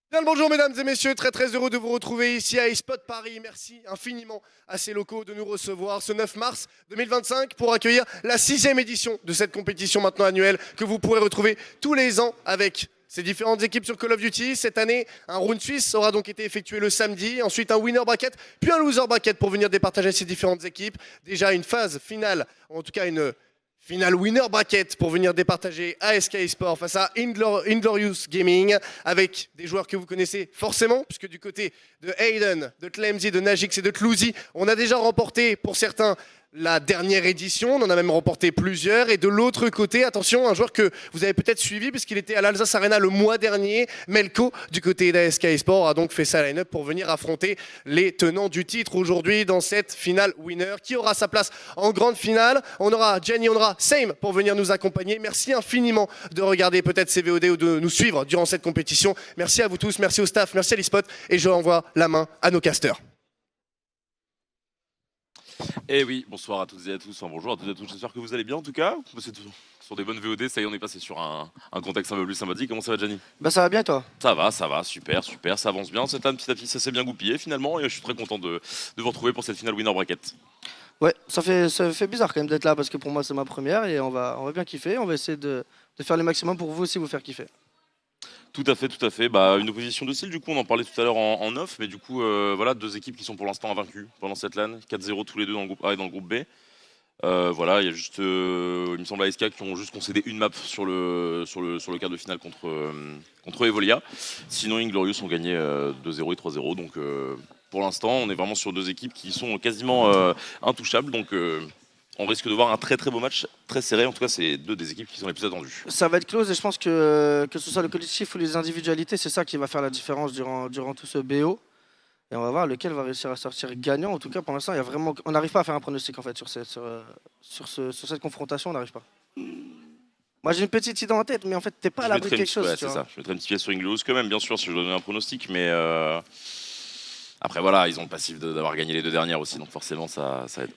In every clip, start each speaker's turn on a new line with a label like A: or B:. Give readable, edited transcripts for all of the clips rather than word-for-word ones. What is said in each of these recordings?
A: Bien le bonjour mesdames et messieurs, très heureux de vous retrouver ici à eSpot Paris. Merci infiniment à ces locaux de nous recevoir ce 9 mars 2025 pour accueillir la 6e édition de cette compétition maintenant annuelle que vous pourrez retrouver tous les ans avec ces différentes équipes sur Call of Duty. Cette année, un round suisse aura donc été effectué le samedi, ensuite un winner bracket, puis un loser bracket pour venir départager ces différentes équipes. Déjà une phase finale, en tout cas une finale winner bracket pour venir départager ASK eSport face à Inglorious Gaming avec des joueurs que vous connaissez forcément, puisque du côté de Aiden, de Clemzy, de Najix et de Tlouzi, on a déjà remporté pour certains la dernière édition, on en a même remporté plusieurs. Et de l'autre côté, attention, un joueur que vous avez peut-être suivi puisqu'il était à l'Alsace Arena le mois dernier, Melko, du côté d'ASK eSport, a donc fait sa line-up pour venir affronter les tenants du titre aujourd'hui dans cette finale winner. Qui aura sa place en grande finale? On aura Jenny, on aura Same pour venir nous accompagner. Merci infiniment de regarder peut-être ces VOD ou de nous suivre durant cette compétition. Merci à vous tous, merci au staff, merci à l'eSpot et je renvoie la main à nos casters.
B: Eh oui, bonsoir à toutes et à tous, enfin, bonjour à toutes et à tous, j'espère que vous allez bien en tout cas. C'est sur des bonnes VOD, ça y est, on est passé sur un contexte un peu plus sympathique. Comment ça va, Gianni?
C: Bah ça va bien toi?
B: Ça va, super, ça avance bien. Cette année, petit à petit, ça s'est bien goupillé finalement et je suis très content de vous retrouver pour cette finale winner bracket.
C: Ouais, ça fait bizarre quand même d'être là parce que pour moi c'est ma première et on va bien kiffer, on va essayer de faire le maximum pour vous aussi vous faire kiffer.
B: Tout à fait. Bah, une opposition de style, du coup, on en parlait tout à l'heure en off, mais du coup, voilà, deux équipes qui sont pour l'instant invaincues pendant cette LAN, 4-0 tous les deux dans le groupe A et dans le groupe B. Voilà, il y a juste, il me semble, ASK qui ont juste concédé une map sur le quart de finale contre Evolia. Sinon, Inglorious ont gagné 2-0 et 3-0. Donc, pour l'instant, on est vraiment sur deux équipes qui sont quasiment intouchables. Donc, on risque de voir un très beau match, très serré. En tout cas, c'est deux des équipes qui sont les plus attendues.
C: Ça va être close et je pense que ce soit le collectif ou les individualités, c'est ça qui va faire la différence durant tout ce BO. Et on va voir lequel va réussir à sortir gagnant. En tout cas, pour l'instant, on n'arrive pas à faire un pronostic en fait sur cette confrontation, on n'arrive pas. Moi j'ai une petite idée en tête, mais en fait t'es pas à l'abri de quelque chose.
B: Ouais, c'est ça. Je mettrais une petite pièce sur Inglorious quand même, bien sûr, si je dois donner un pronostic, mais après voilà, ils ont le passif d'avoir gagné les deux dernières aussi, donc forcément ça aide.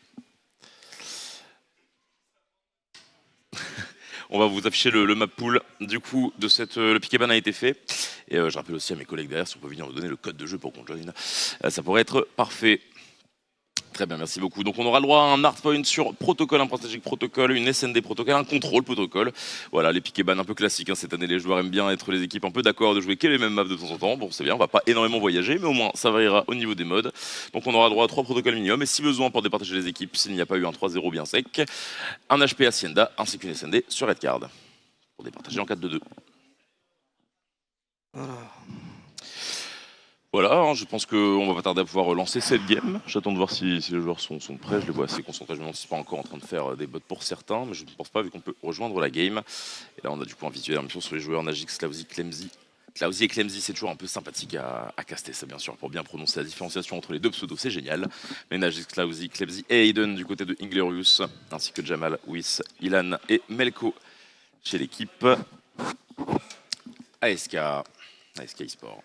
B: On va vous afficher le map pool du coup de le pick ban a été fait. Et je rappelle aussi à mes collègues derrière si on peut venir me donner le code de jeu pour qu'on join. Ça pourrait être parfait. Très bien, merci beaucoup. Donc on aura le droit à un hard point sur protocole, un stratégique protocole, une SND protocole, un contrôle protocole. Voilà, les pick ban un peu classiques. Hein. Cette année, les joueurs aiment bien être les équipes un peu d'accord de jouer que les mêmes maps de temps en temps. Bon, c'est bien, on va pas énormément voyager, mais au moins ça variera au niveau des modes. Donc on aura droit à 3 protocoles minimum. Et si besoin pour départager les équipes, s'il n'y a pas eu un 3-0 bien sec, un HP Hacienda ainsi qu'une SND sur Redcard. Pour départager en 4-2-2. Voilà, hein, je pense qu'on va pas tarder à pouvoir lancer cette game. J'attends de voir si les joueurs sont prêts. Je les vois assez concentrés. Je me demande s'ils sont pas encore en train de faire des bots pour certains, mais je ne pense pas vu qu'on peut rejoindre la game. Et là, on a du coup un visuel un peu sur les joueurs Najix, Tlouzi, Clemzy. Tlouzi et Clemzy, c'est toujours un peu sympathique à caster, ça bien sûr, pour bien prononcer la différenciation entre les deux pseudos, c'est génial. Mais Najix, Tlouzi, Clemzy et Aiden du côté de Inglorious, ainsi que Jamal, Whis, Ilan et Melko chez l'équipe ASK eSport.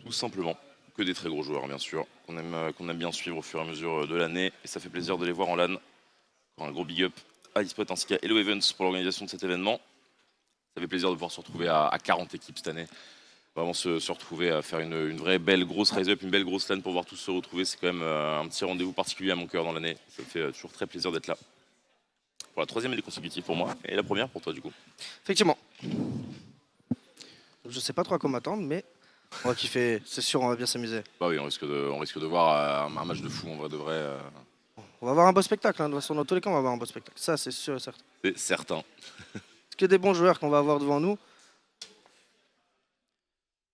B: Tout simplement, que des très gros joueurs bien sûr, qu'on aime bien suivre au fur et à mesure de l'année, et ça fait plaisir de les voir en LAN. Encore un gros big up à eSpot ainsi qu'à Hello Events pour l'organisation de cet événement. Ça fait plaisir de pouvoir se retrouver à 40 équipes cette année, vraiment se retrouver à faire une vraie belle grosse rise up, une belle grosse LAN pour voir tous se retrouver, c'est quand même un petit rendez-vous particulier à mon cœur dans l'année, ça me fait toujours très plaisir d'être là. Pour la 3e année consécutive pour moi, et la première pour toi du coup.
C: Effectivement. Je sais pas trop à quoi m'attendre, mais on va kiffer, c'est sûr, on va bien s'amuser.
B: Bah oui, on risque de voir un match de fou en vrai de vrai.
C: On va avoir un beau spectacle, hein. De toute façon, dans tous les cas, on va avoir un beau spectacle. Ça, c'est sûr et certain.
B: C'est certain.
C: Que des bons joueurs qu'on va avoir devant nous.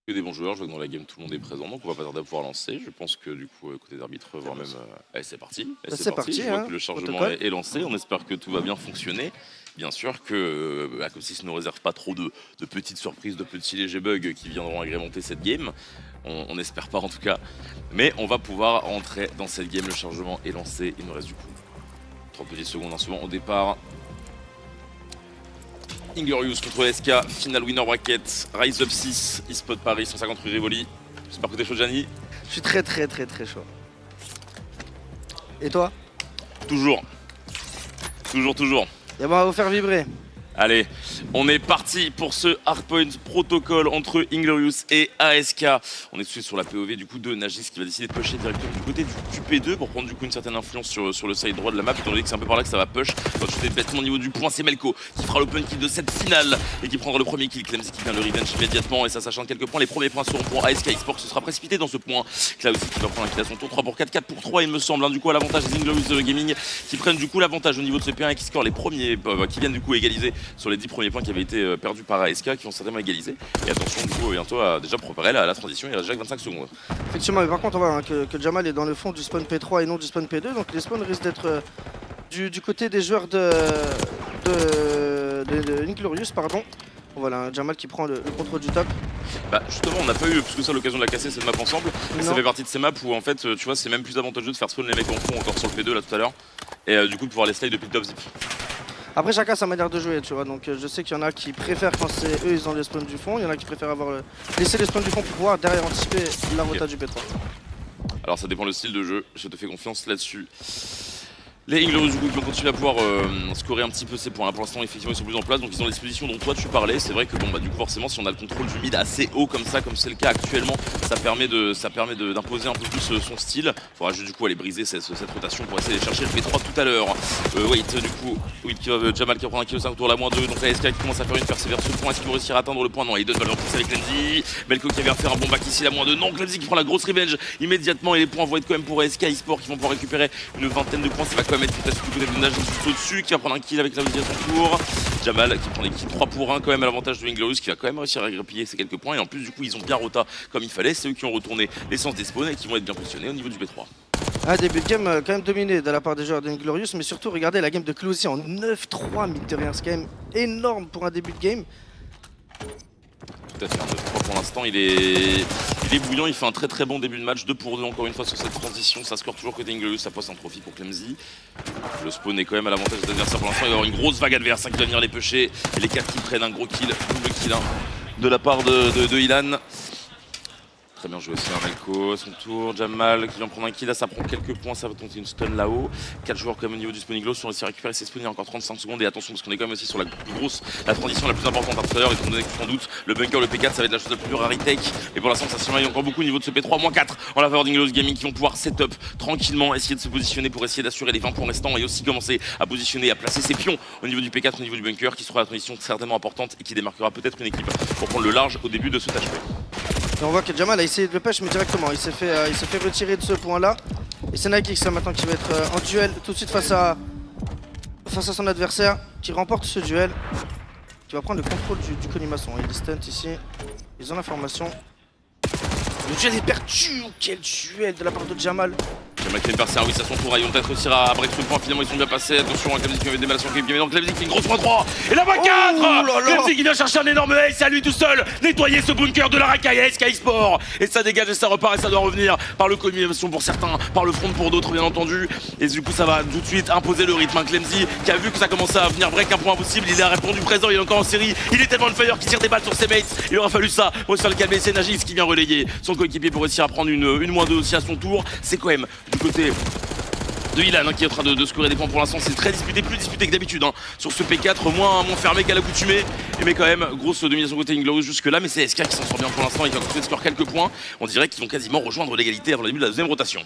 B: Que des bons joueurs, je vois que dans la game tout le monde est présent, donc on va pas tarder à pouvoir lancer. Je pense que du coup, côté d'arbitre, voire même. Allez, c'est parti.
C: C'est parti.
B: Je vois
C: hein.
B: que le chargement est lancé, on espère que tout va bien fonctionner. Bien sûr que Acosis ne nous réserve pas trop de petites surprises, de petits légers bugs qui viendront agrémenter cette game. On n'espère pas en tout cas. Mais on va pouvoir entrer dans cette game, le chargement est lancé. Il nous reste du coup 30 petites secondes en ce moment au départ. Inglorious contre SK, final winner bracket, Rise Up 6, eSpot Paris, 150 rue Rivoli. J'espère que t'es chaud, Gianni.
C: Je suis très chaud. Et toi?
B: Toujours.
C: Et ben, on va vous faire vibrer.
B: Allez, on est parti pour ce Hardpoint protocole entre Inglorious et ASK. On est tout de suite sur la POV du coup de Najis qui va décider de pusher directement du côté du P2 pour prendre du coup une certaine influence sur le side droit de la map, étant donné que c'est un peu par là que ça va push. Quand tu fais bêtement au niveau du point, c'est Melko qui fera l'open kill de cette finale et qui prendra le premier kill. Clemzy qui vient le revenge immédiatement et ça sachant de quelques points. Les premiers points seront pour ASK eSport, ce sera précipité dans ce point. Là aussi qui va prendre un kill à son tour, 3 pour 4, 4 pour 3 il me semble. Du coup à l'avantage des Inglorious Gaming qui prennent du coup l'avantage au niveau de ce P1 et qui scorent les premiers, qui viennent du coup égaliser sur les 10 premiers points qui avaient été perdus par ASK, qui vont certainement égaliser. Et attention du coup bientôt à déjà préparer la transition, il reste déjà 25 secondes.
C: Effectivement, mais par contre on voit que Jamal est dans le fond du spawn P3 et non du spawn P2, donc les spawns risquent d'être du côté des joueurs de Inglorious, pardon. Voilà, Jamal qui prend le contrôle du top.
B: Bah justement on n'a pas eu plus que ça l'occasion de la casser cette map ensemble. Ça fait partie de ces maps où en fait tu vois c'est même plus avantageux de faire spawn les mecs en fond encore sur le P2 là tout à l'heure. Et du coup de pouvoir les slide depuis le top zip.
C: Après chacun sa manière de jouer, tu vois, donc je sais qu'il y en a qui préfèrent quand c'est eux ils ont les spawns du fond, il y en a qui préfèrent laisser les spawns du fond pour pouvoir derrière anticiper la rota du P3.
B: Alors ça dépend le style de jeu, je te fais confiance là-dessus. Les Inglorious du coup qui vont continuer à pouvoir scorer un petit peu ces points. Là, pour l'instant effectivement ils sont plus en place, donc ils ont les dispositions dont toi tu parlais. C'est vrai que bon bah du coup forcément si on a le contrôle du mid assez haut comme ça, comme c'est le cas actuellement, ça permet d'imposer un peu plus son style. Faudra juste du coup aller briser cette rotation pour essayer de chercher le P3 tout à l'heure. Wait du coup, Jamal qui va prendre un kill au 5 tour la moins 2, donc la SK qui commence à faire une percée vers ce point. Est-ce qu'il va réussir à atteindre le point? Non, Aiden va le repousser avec Clemzy. Melko qui vient faire un bon back ici la moins 2. Non, Clemzy qui prend la grosse revenge immédiatement et les points vont être quand même pour ASK eSport qui vont pouvoir récupérer une vingtaine de points. Ça va quand même être peut-être du côté de Najis juste au-dessus qui va prendre un kill avec la à son tour. Jamal qui prend des kills 3 pour 1 quand même à l'avantage de Inglorious qui va quand même réussir à grappiller ces quelques points et en plus du coup ils ont bien rota comme il fallait. C'est eux qui ont retourné l'essence des spawns et qui vont être bien positionnés au niveau du B3.
C: Un début de game quand même dominé de la part des joueurs d'Inglorious, mais surtout regardez la game de Closy en 9-3 mine de rien, c'est quand même énorme pour un début de game.
B: Tout à fait, 9-3 pour l'instant, il est bouillant, il fait un très très bon début de match, 2 pour 2 encore une fois sur cette transition, ça score toujours côté Inglorious, ça passe un trophy pour Clemzy. Le spawn est quand même à l'avantage des adversaires pour l'instant, il va y avoir une grosse vague adverse qui va venir les pusher, et les 4 qui prennent un gros kill, double kill de la part de Ilan. Très bien joué aussi un Melko, son tour, Jamal qui vient prendre un kill, là ça prend quelques points, ça va tenter une stun là-haut. 4 joueurs quand même au niveau du spawn Iglo, sont réussi à récupérer ses spawns, il y a encore 35 secondes et attention parce qu'on est quand même aussi sur la transition la plus importante à tout à l'heure, étant donné que sans doute le bunker, le P4 ça va être la chose la plus raritech. Et pour l'instant ça s'éloigne encore beaucoup au niveau de ce P3, moins 4 en la faveur d'Inglorious Gaming qui vont pouvoir setup tranquillement, essayer de se positionner pour essayer d'assurer les 20 points restants et aussi commencer à positionner, à placer ses pions au niveau du P4, au niveau du bunker qui sera la transition certainement importante et qui démarquera peut-être une équipe pour prendre le large au début de ce touch.
C: Et on voit que Jamal a essayé de le push mais directement, il s'est fait retirer de ce point là. Et c'est Nike maintenant qui va être en duel tout de suite face à son adversaire qui remporte ce duel. Qui va prendre le contrôle du colimaçon. Il est stunt ici, ils ont l'information. Le duel est perdu, quel duel de la part de Jamal.
B: Jamal qui vient percer un 8 à son tour, ils vont peut-être réussir à break ce point, finalement ils sont bien passés, attention, Clemzy qui avait des mal à son équipe, donc Clemzy qui fait une grosse 3-3, et la 4 Clemzy qui vient chercher un énorme ace, à lui tout seul, nettoyer ce bunker de la racaille à SK eSport, et ça dégage et ça repart et ça doit revenir par le combinaison pour certains, par le front pour d'autres bien entendu, et du coup ça va tout de suite imposer le rythme. Clemzy qui a vu que ça commençait à venir break un point impossible, il a répondu présent, il est encore en série, il est tellement de fire qui tire des balles sur ses mates, il aura fallu ça pour se faire le calmer. C'est Najis qui vient relayer son coéquipier pour réussir à prendre une moins 2 aussi à son tour, c'est quand même du côté de Ilan qui est en train de scorer des points pour l'instant, c'est très disputé, plus disputé que d'habitude sur ce P4, moins fermé qu'à l'accoutumée, mais quand même grosse domination côté Inglorious jusque là, mais c'est SK qui s'en sort bien pour l'instant et qui va continuer de score quelques points. On dirait qu'ils vont quasiment rejoindre l'égalité avant le début de la deuxième rotation.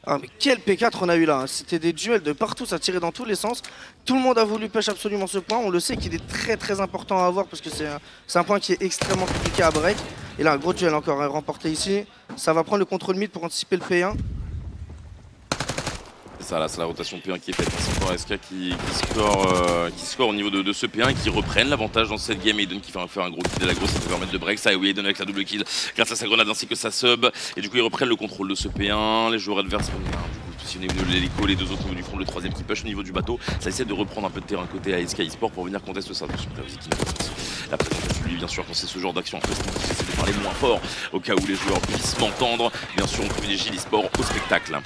C: Ah mais quel P4 on a eu là, hein. C'était des duels de partout, ça tirait dans tous les sens. Tout le monde a voulu push absolument ce point, on le sait qu'il est très très important à avoir parce que c'est un point qui est extrêmement compliqué à break. Et là un gros duel encore remporté ici, ça va prendre le contrôle mid pour anticiper le P1.
B: Ça là c'est la rotation P1 qui est faite, c'est encore SK qui score au niveau de ce P1 et qui reprennent l'avantage dans cette game. Aiden qui va faire un gros kill de la grosse, ça peut permettre de break ça, et oui Aiden avec la double kill grâce à sa grenade ainsi que sa sub, et du coup ils reprennent le contrôle de ce P1, les joueurs adverses vont venir du coup positionner au niveau de l'hélico, les deux autres au niveau du front, le troisième qui push au niveau du bateau, ça essaie de reprendre un peu de terrain côté ASK eSport pour venir contester ça. Attention Clemzy qui la présentation lui bien sûr quand c'est ce genre d'action en fait qui essaie de parler moins fort au cas où les joueurs puissent m'entendre, bien sûr on privilégie l'eSport au spectacle.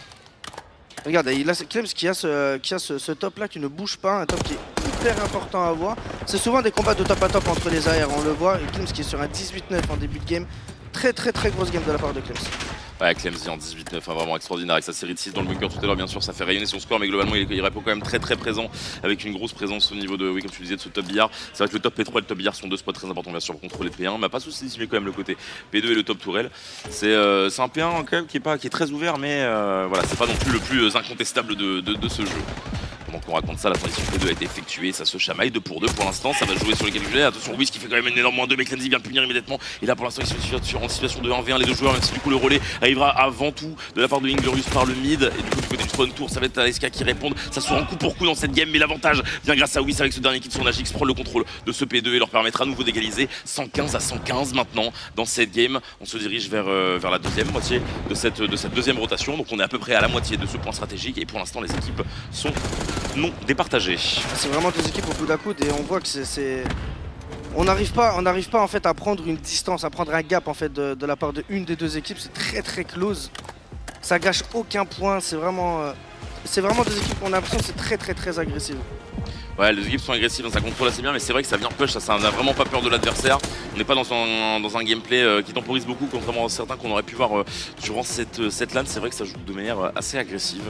C: Regarde, il a Clems qui a ce top là qui ne bouge pas, un top qui est hyper important à voir. C'est souvent des combats de top à top entre les AR, on le voit. Et Clems qui est sur un 18-9 en début de game. Très grosse game de la part de Clems.
B: Ouais, Clemzy en 18-9, enfin vraiment extraordinaire avec sa série de 6 dans le bunker tout à l'heure, bien sûr, ça fait rayonner son score, mais globalement il répond quand même très présent avec une grosse présence au niveau de, oui, comme tu disais, de ce top billard. C'est vrai que le top P3 et le top billard sont deux spots très importants, bien sûr, pour contrôler le P1, mais pas sous-estimer quand même le côté P2 et le top tourelle. C'est un P1 quand même qui est très ouvert, mais voilà, c'est pas non plus le plus incontestable de ce jeu. Donc on raconte ça, la transition P2 a été effectuée, ça se chamaille 2 pour 2 pour l'instant, ça va jouer sur les calculs. Attention, Wiz qui fait quand même une énorme moins 2, mais Clemzy vient de punir immédiatement. Et là pour l'instant ils sont en situation de 1v1 les deux joueurs, même si du coup le relais arrivera avant tout de la part de Inglorious par le mid. Et du coup du côté du spawn tour, ça va être ASK qui répondent. Ça se rend coup pour coup dans cette game, mais l'avantage vient grâce à Wiz avec ce dernier kill sur Nagix, prendre le contrôle de ce P2 et leur permettra à nouveau d'égaliser 115 à 115 maintenant dans cette game. On se dirige vers la deuxième moitié de cette deuxième rotation. Donc on est à peu près à la moitié de ce point stratégique et pour l'instant les équipes sont non départagées.
C: C'est vraiment deux équipes au coude à coude et on voit que on n'arrive pas en fait à prendre une distance, à prendre un gap en fait de la part de une des deux équipes. C'est très close. Ça gâche aucun point. C'est vraiment deux équipes qu'on a l'impression que c'est très agressif.
B: Ouais, les équipes sont agressives, ça contrôle assez bien, mais c'est vrai que ça vient push, ça n'a vraiment pas peur de l'adversaire. On n'est pas dans un gameplay qui temporise beaucoup, contrairement à certains qu'on aurait pu voir durant cette LAN. C'est vrai que ça joue de manière assez agressive.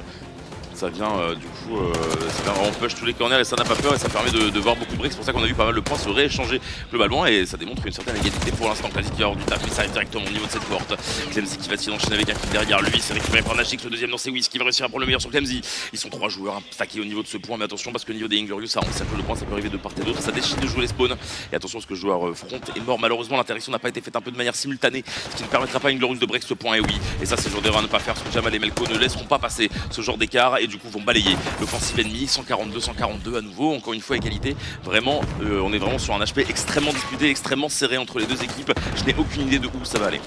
B: Ça vient du coup, ça vient vraiment push tous les corners et ça n'a pas peur et ça permet de voir beaucoup de breaks. C'est pour ça qu'on a vu pas mal de points se rééchanger globalement et ça démontre une certaine égalité pour l'instant. Clemzy qui va avoir du taf, mais ça arrive directement au niveau de cette porte. Clemzy qui va essayer d'enchaîner avec un kill derrière lui, c'est récupéré par Nagix, le deuxième dans ses Wiz qui va réussir à prendre le meilleur sur Clemzy. Ils sont 3 joueurs stackés au niveau de ce point, mais attention parce que au niveau des Inglorious, ça encercle le point, ça peut arriver de part et d'autre, ça décide de jouer les spawns. Et attention parce que le joueur front est mort, malheureusement l'interaction n'a pas été faite un peu de manière simultanée, ce qui ne permettra pas à Inglorious de break ce point. Et oui, et ça c'est le genre d'erreur à ne pas faire, parce que Jamal et Melko ne laisseront pas passer ce genre d'écart et du coup vont balayer l'offensive ennemie. 142 à nouveau, encore une fois égalité. Vraiment, on est vraiment sur un HP extrêmement disputé, extrêmement serré entre les deux équipes. Je n'ai aucune idée de où ça va aller.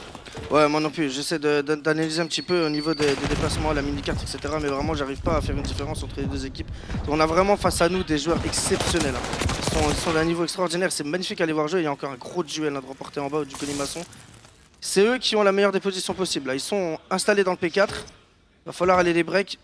C: Ouais, moi non plus, j'essaie d'analyser un petit peu au niveau des déplacements, la mini-carte, etc. Mais vraiment, j'arrive pas à faire une différence entre les deux équipes. On a vraiment face à nous des joueurs exceptionnels. Ils sont d'un niveau extraordinaire, c'est magnifique à les voir jouer. Il y a encore un gros duel à remporter en bas du colimaçon. C'est eux qui ont la meilleure des positions possibles. Là. Ils sont installés dans le P4. Il va falloir aller les break.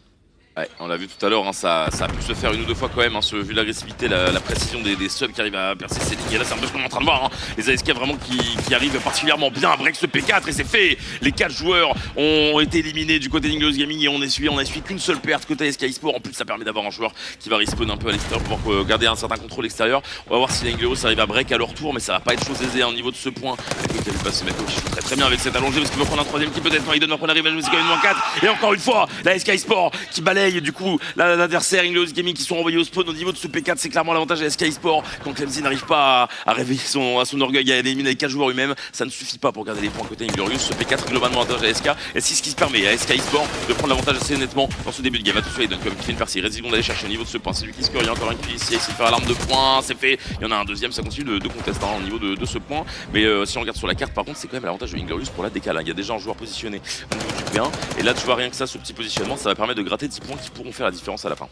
B: Ouais, on l'a vu tout à l'heure, hein, ça a pu se faire une ou deux fois quand même, hein, vu l'agressivité, la précision des subs qui arrivent à percer ces lignes. Et là, c'est un peu ce qu'on est en train de voir. Hein. Les ASK vraiment qui arrivent particulièrement bien à break ce P4 et c'est fait. Les 4 joueurs ont été éliminés du côté d'Inglorious Gaming et on a essuyé qu'une seule perte côté ASK eSport. En plus, ça permet d'avoir un joueur qui va respawn un peu à l'extérieur pour pouvoir garder un certain contrôle extérieur. On va voir si les Inglorious arrivent à break à leur tour, mais ça va pas être chose aisée hein, au niveau de ce point. Melko qui a vu passer Melko qui joue très bien avec cette allongée parce qu'il va prendre un troisième qui peut-être. Maiden va prendre la revenge, mais c'est quand même moins 4. Et encore une fois, la ASK eSport qui balaye du coup l'adversaire Inglorious Gaming qui sont envoyés au spawn au niveau de ce P4. C'est clairement l'avantage de SK eSport quand Clemzy n'arrive pas à réveiller à son orgueil, à éliminer les 4 joueurs eux-mêmes. Ça ne suffit pas pour garder les points côté Inglorious. Ce P4 est globalement avantage à SK et c'est ce qui se permet à SK eSport de prendre l'avantage assez nettement dans ce début de game. Attention, Aiden comme qui fait une percée, il reste d'aller chercher au niveau de ce point. C'est lui qui score, il y a encore un kill ici, essaie de faire l'arme de points, c'est fait. Il y en a un deuxième, ça continue de contest hein, au niveau de ce point. Mais si on regarde sur la carte, par contre, c'est quand même l'avantage de Inglorious pour la décale. Hein. Il y a déjà un joueur positionné au niveau du P1 et là, tu vois rien que ça, ce petit positionnement, ça va permettre de gratter 10 points qui pourront faire la différence à la fin.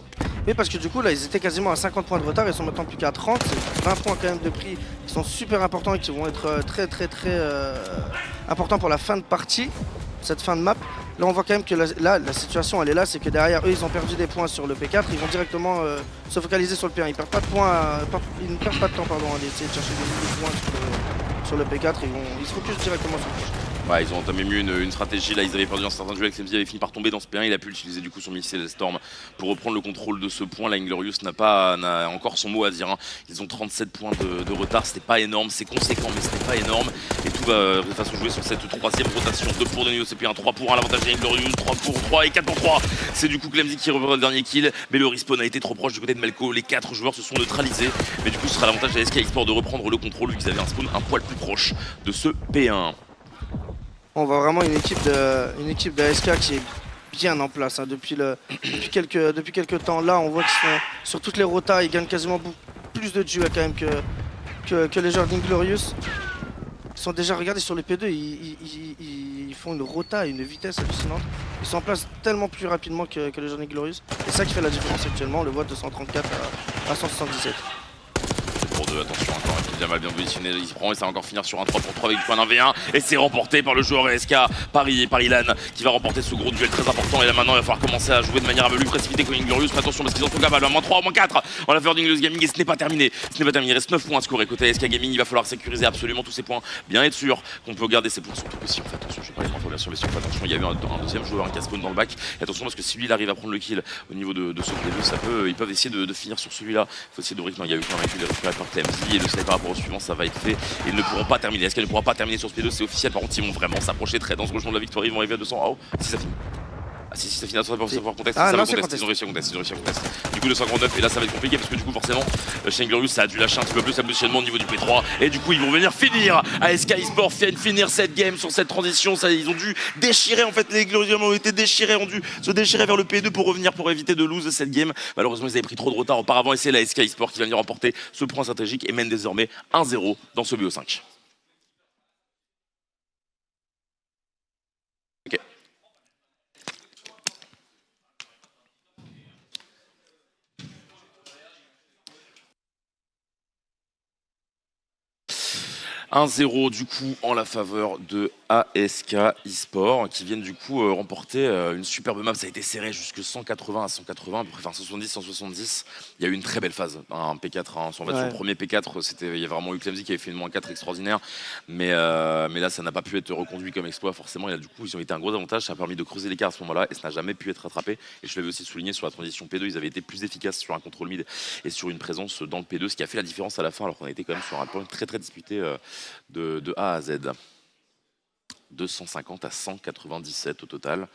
C: Oui, parce que du coup, là, ils étaient quasiment à 50 points de retard, ils sont maintenant plus qu'à 30. C'est 20 points quand même de prix qui sont super importants et qui vont être très importants pour la fin de partie, cette fin de map. Là, on voit quand même que la situation, elle est là, c'est que derrière eux, ils ont perdu des points sur le P4, ils vont directement se focaliser sur le P1. Ils perdent pas de points, ils ne perdent pas de temps, pardon, à essayer de chercher des points sur le P4, ils se focusent directement sur le P4.
B: Ouais, ils ont entamé mieux une stratégie, là ils avaient perdu un certain duel, Clemzy avait fini par tomber dans ce P1, il a pu utiliser du coup son missile Storm pour reprendre le contrôle de ce point. Là Inglorious n'a encore son mot à dire, hein. Ils ont 37 points de retard, c'était pas énorme, c'est conséquent mais c'était pas énorme. Et tout va de façon jouer sur cette troisième rotation, 2 pour Denio, c'est P1, 3 pour 1, l'avantage des Inglorious, 3 pour 3 et 4 pour 3. C'est du coup Clemzy qui reprend le dernier kill, mais le respawn a été trop proche du côté de Melko, les 4 joueurs se sont neutralisés. Mais du coup ce sera l'avantage de SK eSport de reprendre le contrôle vu qu'ils avaient un spawn un poil plus proche de ce P1.
C: On voit vraiment une équipe de ASK qui est bien en place hein. Depuis quelques temps là, on voit qu'ils sont sur toutes les rotas, ils gagnent quasiment plus de duels quand même que les joueurs d'Inglorious. Ils sont déjà, regardez sur les P2, ils font une rota, une vitesse hallucinante. Ils sont en place tellement plus rapidement que les joueurs d'Inglorious. Et ça qui fait la différence actuellement, on le voit de 134 à 177.
B: Pour 2, attention encore Jamal bien positionné, il se prend et ça va encore finir sur un 3 pour 3 avec du point d'un V1 et c'est remporté par le joueur ESK par Ilan qui va remporter ce gros duel très important et là maintenant il va falloir commencer à jouer de manière un peu plus précipitée que Inglorious. Mais attention parce qu'ils en sont capables, moins 3, moins 4 en la faveur d'Inglorious Gaming et ce n'est pas terminé. Il reste 9 points à scorer côté ESK Gaming, il va falloir sécuriser absolument tous ces points, bien être sûr qu'on peut garder ces points, surtout que si on fait attention, je vais pas les infos bien sûr, mais si on fait attention, il y a eu un deuxième joueur qui a spawn dans le bac et attention parce que si lui il arrive à prendre le kill au niveau de ce P2, ils peuvent essayer de finir sur celui-là. Il faut essayer de rythme, il y a eu quand même un récupéré par Clemzy et le sniper rapport au suivant, ça va être fait. Et ils ne pourront pas terminer. Est-ce qu'elle ne pourra pas terminer sur ce P2? C'est officiel. Par contre, ils vont vraiment s'approcher très dangereusement de la victoire. Ils vont arriver à 200. Oh, si ça finit. Ah si ça finit à 100% pour contest,
C: ah,
B: ça
C: non,
B: va contest, ils ont réussi à contest, Du coup 259 et là ça va être compliqué parce que du coup forcément chez Inglorious ça a dû lâcher un petit peu plus sa positionnement au niveau du P3 et du coup ils vont venir finir ASK eSport finir cette game sur cette transition. Ça, ils ont dû déchirer en fait, les Inglorious ont été déchirés, ont dû se déchirer vers le P2 pour revenir, pour éviter de lose cette game. Malheureusement ils avaient pris trop de retard auparavant et c'est la ASK eSport qui va venir remporter ce point stratégique et mène désormais 1-0 dans ce BO5. 1-0 du coup en la faveur de ASK eSport qui viennent du coup remporter une superbe map. Ça a été serré jusque 180 à 180, à peu près, enfin 170, 170. Il y a eu une très belle phase, un P4. Hein. En fait, sur le premier P4, il y a vraiment eu Clemzy qui avait fait une -4 extraordinaire. Mais là, ça n'a pas pu être reconduit comme exploit forcément. Et là, du coup, ils ont été un gros avantage. Ça a permis de creuser l'écart à ce moment-là et ça n'a jamais pu être rattrapé. Et je l'avais aussi souligné sur la transition P2, ils avaient été plus efficaces sur un contrôle mid et sur une présence dans le P2, ce qui a fait la différence à la fin alors qu'on a été quand même sur un point très disputé de A à Z. 250 à 197 au total.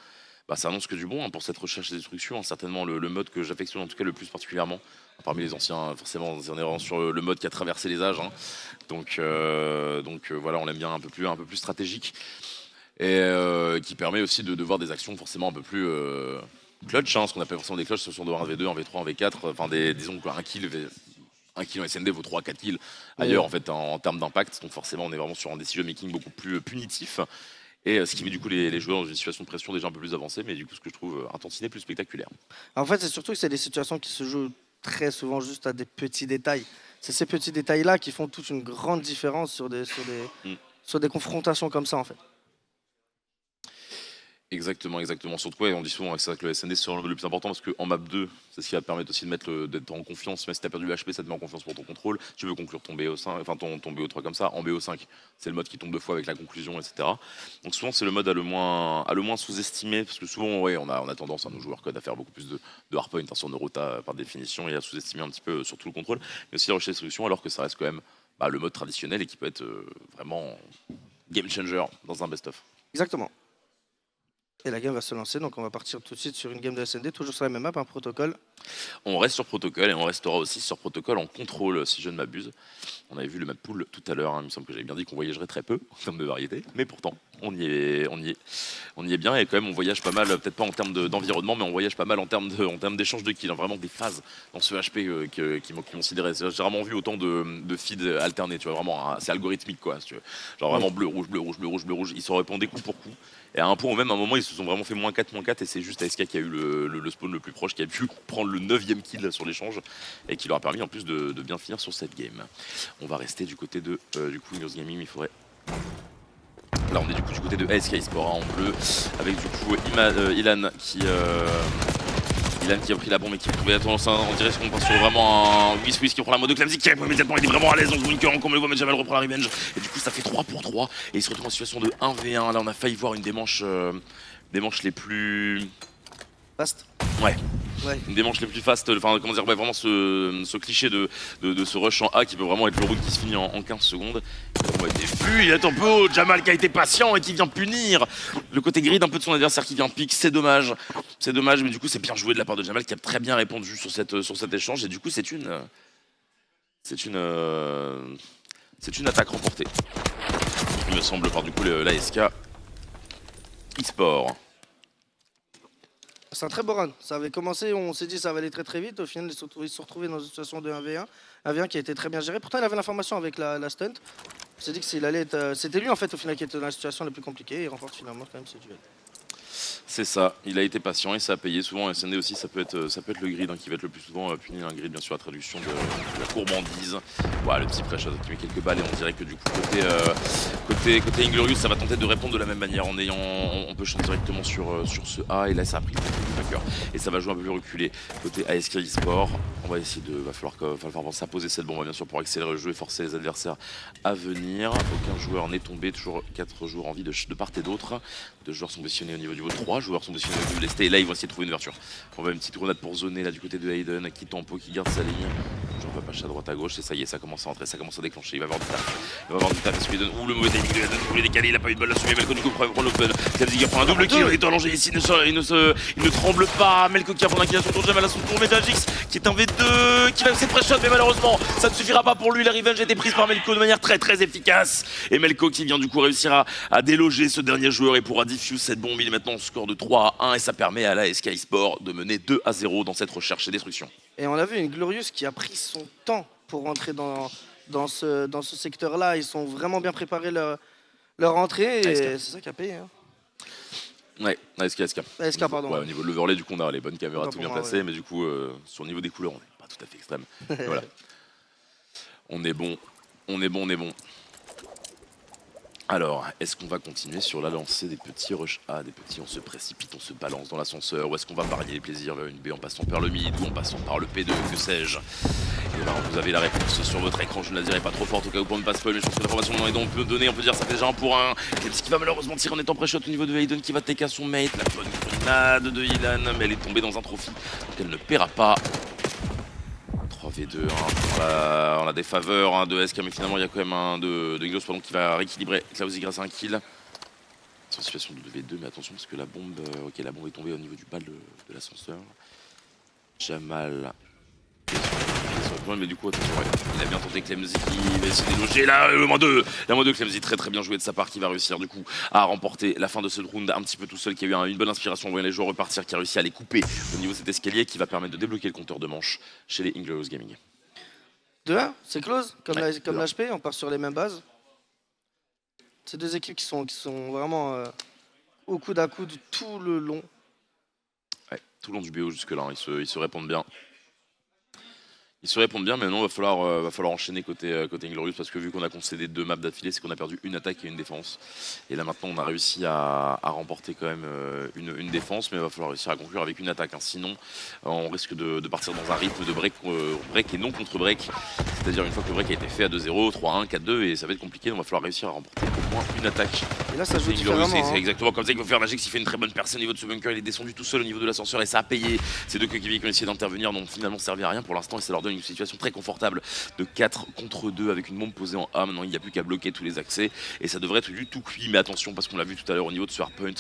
B: Bah, ça annonce que du bon hein, pour cette recherche et destruction. Hein. Certainement le mode que j'affectionne en tout cas le plus particulièrement. Parmi les anciens, forcément, on est vraiment sur le mode qui a traversé les âges. Hein. Donc voilà, on l'aime bien un peu plus stratégique. Et qui permet aussi de voir des actions forcément un peu plus clutch. Hein, ce qu'on appelle forcément des clutch, ce sont de 1v2, 1v3, 1v4. Enfin, disons qu'un kill en SND vaut 3-4 kills ailleurs en fait en termes d'impact. Donc forcément on est vraiment sur un decision making beaucoup plus punitif. Et ce qui met du coup les joueurs dans une situation de pression déjà un peu plus avancée, mais du coup ce que je trouve un tantinet plus spectaculaire.
C: En fait c'est surtout que c'est des situations qui se jouent très souvent juste à des petits détails. C'est ces petits détails-là qui font toute une grande différence sur des confrontations comme ça en fait.
B: Exactement. Surtout, on dit souvent que c'est vrai que le SND c'est le plus important parce qu'en map 2, c'est ce qui va te permettre aussi de d'être en confiance. Même si tu as perdu le HP, ça te met en confiance pour ton contrôle. Tu veux conclure ton BO5, enfin ton BO3 comme ça. En BO5, c'est le mode qui tombe 2 fois avec la conclusion, etc. Donc souvent, c'est le mode à le moins sous-estimé parce que souvent, on a tendance à nos joueurs code à faire beaucoup plus de hardpoint sur Neurota par définition et à sous-estimer un petit peu surtout le contrôle, mais aussi la recherche de solutions alors que ça reste quand même le mode traditionnel et qui peut être vraiment game changer dans un best-of.
C: Exactement. Et la game va se lancer, donc on va partir tout de suite sur une game de SND, toujours sur la même map, un protocole.
B: On reste sur protocole et on restera aussi sur protocole en contrôle, si je ne m'abuse. On avait vu le map pool tout à l'heure, hein. Il me semble que j'avais bien dit qu'on voyagerait très peu en termes de variété, mais pourtant, on y est bien et quand même on voyage pas mal, peut-être pas en termes d'environnement, mais on voyage pas mal en termes d'échange de kills, hein. Vraiment des phases dans ce HP qui m'ont considéré. J'ai rarement vu autant de feeds alternés, tu vois, vraiment, hein, c'est algorithmique quoi, si tu veux. Genre vraiment bleu, rouge, bleu, rouge, bleu, rouge, bleu, rouge, ils se répondaient coup pour coup. Et à un point, même à un moment, ils se sont vraiment fait -4, et c'est juste ASK qui a eu le spawn le plus proche, qui a pu prendre le 9e kill sur l'échange, et qui leur a permis en plus de bien finir sur cette game. On va rester du côté de du coup Windows Gaming, mais il faudrait... Là on est du coup du côté de ASK eSport hein, en bleu, avec du coup Ilan qui a pris la bombe et qui pouvait tendance en direction. On passe sur vraiment un Whis qui prend la mode de Clemzy qui immédiatement était vraiment à l'aise dans le bunker, comme on le voit, mais Jamal reprend la revenge. Et du coup ça fait 3 pour 3 et il se retrouve en situation de 1v1. Là on a failli voir une des manches les plus...
C: Fast.
B: Ouais. Une des manches les plus fast, enfin comment dire, vraiment ce cliché de ce rush en A qui peut vraiment être le round qui se finit en 15 secondes. On a été vu, il est un peu Jamal qui a été patient et qui vient punir le côté grid un peu de son adversaire qui vient pique, c'est dommage, mais du coup c'est bien joué de la part de Jamal qui a très bien répondu sur cet échange et du coup c'est une attaque remportée, il me semble, par du coup l'ASK eSport.
C: C'est un très beau run. Ça avait commencé, on s'est dit ça va aller très vite. Au final, ils se sont retrouvés dans une situation de 1v1. 1v1 qui a été très bien géré. Pourtant, il avait l'information avec la stunt. On s'est dit que s'il allait être... C'était lui en fait au final qui était dans la situation la plus compliquée. Il remporte finalement quand même ce duel.
B: C'est ça, il a été patient et ça a payé. Souvent, SND aussi, ça peut être le grid qui va être le plus souvent puni. Un grid, bien sûr, la traduction de la courbandise. Voilà, le petit pré-shot qui met quelques balles et on dirait que du coup, côté Inglorious, ça va tenter de répondre de la même manière on peut chanter directement sur ce A et là, ça a pris le vainqueur. Et ça va jouer un peu plus reculé. Côté ASK eSport, on va essayer va falloir penser à poser cette bombe, bien sûr, pour accélérer le jeu et forcer les adversaires à venir. Aucun joueur n'est tombé, toujours 4 joueurs en vie de part et d'autre. 2 joueurs sont positionnés au niveau du 3 joueurs sont positionnés au niveau de l'Est et là ils vont essayer de trouver une ouverture. On va une petite grenade pour zoner là du côté de Hayden qui tempo, qui garde sa ligne. J'en vois pas à droite à gauche et ça y est, ça commence à entrer, ça commence à déclencher. Il va avoir du taf. Parce qu'il donne le mauvais timing de Hayden, il voulait décaler, il a pas eu de balle à soumettre. Melko du coup prend l'open. Klemzig prend un double kill, il est allongé ici, il ne tremble pas. Melko qui a prend l'inclination pour Jamal à son tour, Megagix qui est un V2 qui va ses pré-shots mais malheureusement ça ne suffira pas pour lui. La revenge a été prise par Melko de manière très efficace et Melko qui vient du coup réussir à déloger ce dernier joueur et pourra diffuse cette bombe. Il est maintenant au score de 3-1 et ça permet à la SK eSport de mener 2-0 dans cette recherche et destruction.
C: Et on a vu une Glorious qui a pris son temps pour rentrer dans ce secteur-là. Ils sont vraiment bien préparés leur entrée et c'est ça qui a payé. Hein.
B: Ouais, SK.
C: SK, pardon.
B: Ouais, au niveau de l'overlay, du coup, on a les bonnes caméras tout bien placées,
C: ouais.
B: mais du coup, sur le niveau des couleurs, on n'est pas tout à fait extrême. Voilà. On est bon. Alors, est-ce qu'on va continuer sur la lancée des petits rush A, des petits on se précipite, on se balance dans l'ascenseur, ou est-ce qu'on va varier les plaisirs vers une B en passant par le mid ou en passant par le P2, que sais-je? Et ben, vous avez la réponse sur votre écran, je ne la dirai pas trop forte au cas où pour ne pas spoil, mais je pense que l'information on peut donner, on peut dire ça fait déjà 1 pour 1. Klemzig qui va malheureusement tirer en étant pré-shot au niveau de Hayden qui va take à son mate, la bonne grenade de Ilan, mais elle est tombée dans un trophy, donc elle ne paiera pas. 3v2, on a des faveurs de SK, mais finalement il y a quand même un de Inglos qui va rééquilibrer Klausi grâce à un kill. C'est une situation de 2v2, mais attention parce que la bombe est tombée au niveau du bas de l'ascenseur. Jamal. Mais du coup, attention, ouais. Il a bien tenté Klemzig qui va essayer de déloger là, le -2. La -2, Klemzig très bien joué de sa part qui va réussir du coup à remporter la fin de ce round un petit peu tout seul, qui a eu une bonne inspiration en voyant les joueurs repartir, qui a réussi à les couper au niveau de cet escalier qui va permettre de débloquer le compteur de manches chez les Inglorious Gaming.
C: 2-1, c'est close, comme
B: Ouais,
C: l'HP, on part sur les mêmes bases. C'est 2 équipes qui sont vraiment au coude à coude tout le long.
B: Ouais, tout le long du BO jusque là, ils se répondent bien. Ils se répondent bien, mais maintenant il va falloir enchaîner côté Inglorious parce que vu qu'on a concédé 2 maps d'affilée, c'est qu'on a perdu une attaque et une défense. Et là maintenant on a réussi à remporter quand même une défense, mais il va falloir réussir à conclure avec une attaque. Hein. Sinon on risque de partir dans un rythme de break et non contre-break. C'est-à-dire une fois que le break a été fait à 2-0, 3-1, 4-2 et ça va être compliqué, donc il va falloir réussir à remporter au moins une attaque.
C: Et là ça joue différemment.
B: C'est exactement comme ça qu'il faut faire. Magix, il fait une très bonne percée au niveau de ce bunker, il est descendu tout seul au niveau de l'ascenseur et ça a payé. Ces 2 coéquipiers qui ont essayé d'intervenir n'ont finalement servi à rien pour l'instant et ça leur donne une situation très confortable de 4 contre 2 avec une bombe posée en A. Maintenant il n'y a plus qu'à bloquer tous les accès et ça devrait être du tout cuit, mais attention parce qu'on l'a vu tout à l'heure au niveau de ce hardpoint,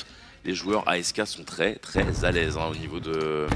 B: les joueurs ASK sont très à l'aise au niveau de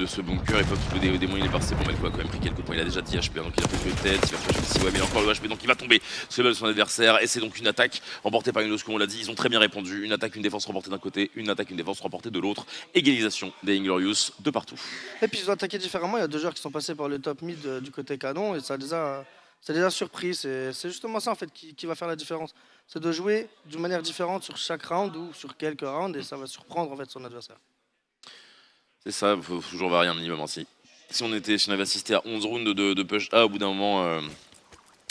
B: ce bunker. Ils peuvent trouver des moyens, il est passé. Bon, Melko a quand même pris quelques points, il a déjà 10 HP, donc il a fait de tête, il va faire ici, ouais, mais il a encore le HP, donc il va tomber sur le son adversaire, et c'est donc une attaque remportée par Inglos, comme on l'a dit, ils ont très bien répondu, une attaque, une défense remportée d'un côté, une attaque, une défense remportée de l'autre, égalisation des Inglorious de partout.
C: Et puis ils ont attaqué différemment, il y a 2 joueurs qui sont passés par le top mid du côté canon, et ça les a surpris, c'est justement ça en fait qui va faire la différence. C'est de jouer d'une manière différente sur chaque round ou sur quelques rounds, et ça va surprendre en fait son adversaire.
B: C'est ça, il faut toujours varier un minimum ainsi. Si on avait assisté à 11 rounds de push A, au bout d'un moment...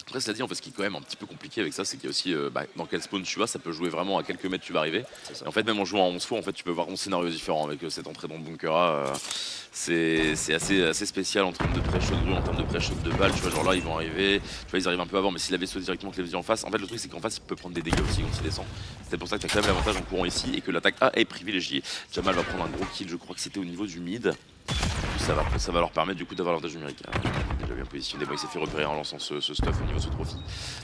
B: Après, cela dit, en fait, ce qui est quand même un petit peu compliqué avec ça, c'est qu'il y a aussi dans quel spawn tu vas, ça peut jouer vraiment à quelques mètres tu vas arriver. Et en fait, même en jouant à 11 fois, en fait, tu peux voir 11 scénarios différents avec cette entrée dans le bunker A. C'est assez spécial en termes de pré-shot de rue, en termes de pré-shot de balles. Tu vois, genre là, ils vont arriver, tu vois, ils arrivent un peu avant, mais s'il avait sauté directement que les vies en face, en fait, le truc, c'est qu'en face, il peut prendre des dégâts aussi quand il descend. C'est pour ça que tu as quand même l'avantage en courant ici et que l'attaque A est privilégiée. Jamal va prendre un gros kill, je crois que c'était au niveau du mid. Ça va leur permettre du coup d'avoir l'avantage numérique. Il est déjà bien positionné, il s'est fait repérer en lançant ce stuff au niveau de ce trophy.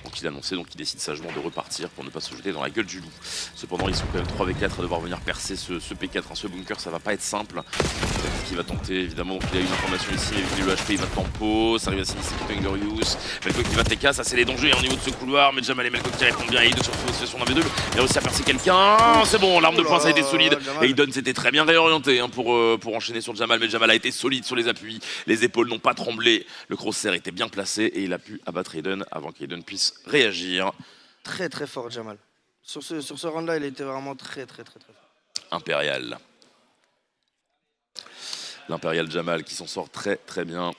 B: Donc il a annoncé, donc il décide sagement de repartir pour ne pas se jeter dans la gueule du loup. Cependant ils sont quand même 3v4 à devoir venir percer ce P4, ce bunker, ça va pas être simple. Ce qu'il va tenter évidemment, donc il a une information ici, il a le HP, il va tempo, ça arrive à s'initier contre Inglorious. Melko qui va TK, ça c'est les dangers au niveau de ce couloir, mais Jamal et Melko qui répondent bien, Hayden surtout situation d'un V2, il a réussi à percer quelqu'un, c'est bon, l'arme de poing ça a été solide. Hayden s'était très bien réorienté pour enchaîner sur Jamal, mais Jamal a été solide sur les appuis, les épaules n'ont pas tremblé, le crosshair était bien placé et il a pu abattre Hayden avant qu'Hayden puisse réagir.
C: Très fort Jamal. Sur ce round-là, il était vraiment très fort.
B: Impérial. L'Impérial Jamal qui s'en sort très bien.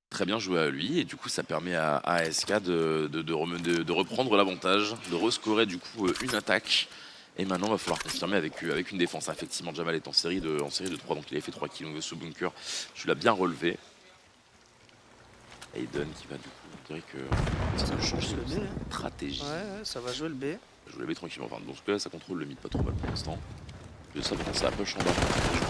B: Très bien joué à lui, et du coup ça permet à ASK de reprendre l'avantage, de rescorer du coup une attaque. Et maintenant il va falloir confirmer avec une défense. Effectivement, Jamal est en série de 3, donc il avait fait 3 kills sous bunker. Tu l'as bien relevé. Aiden qui va du coup, on dirait que ça va changer
C: le B,
B: de
C: hein.
B: stratégie.
C: Ouais, ça va jouer le B.
B: Je vais le B tranquillement. Enfin, dans ce cas là, ça contrôle le mid pas trop mal pour l'instant. De ça, ça va push en bas.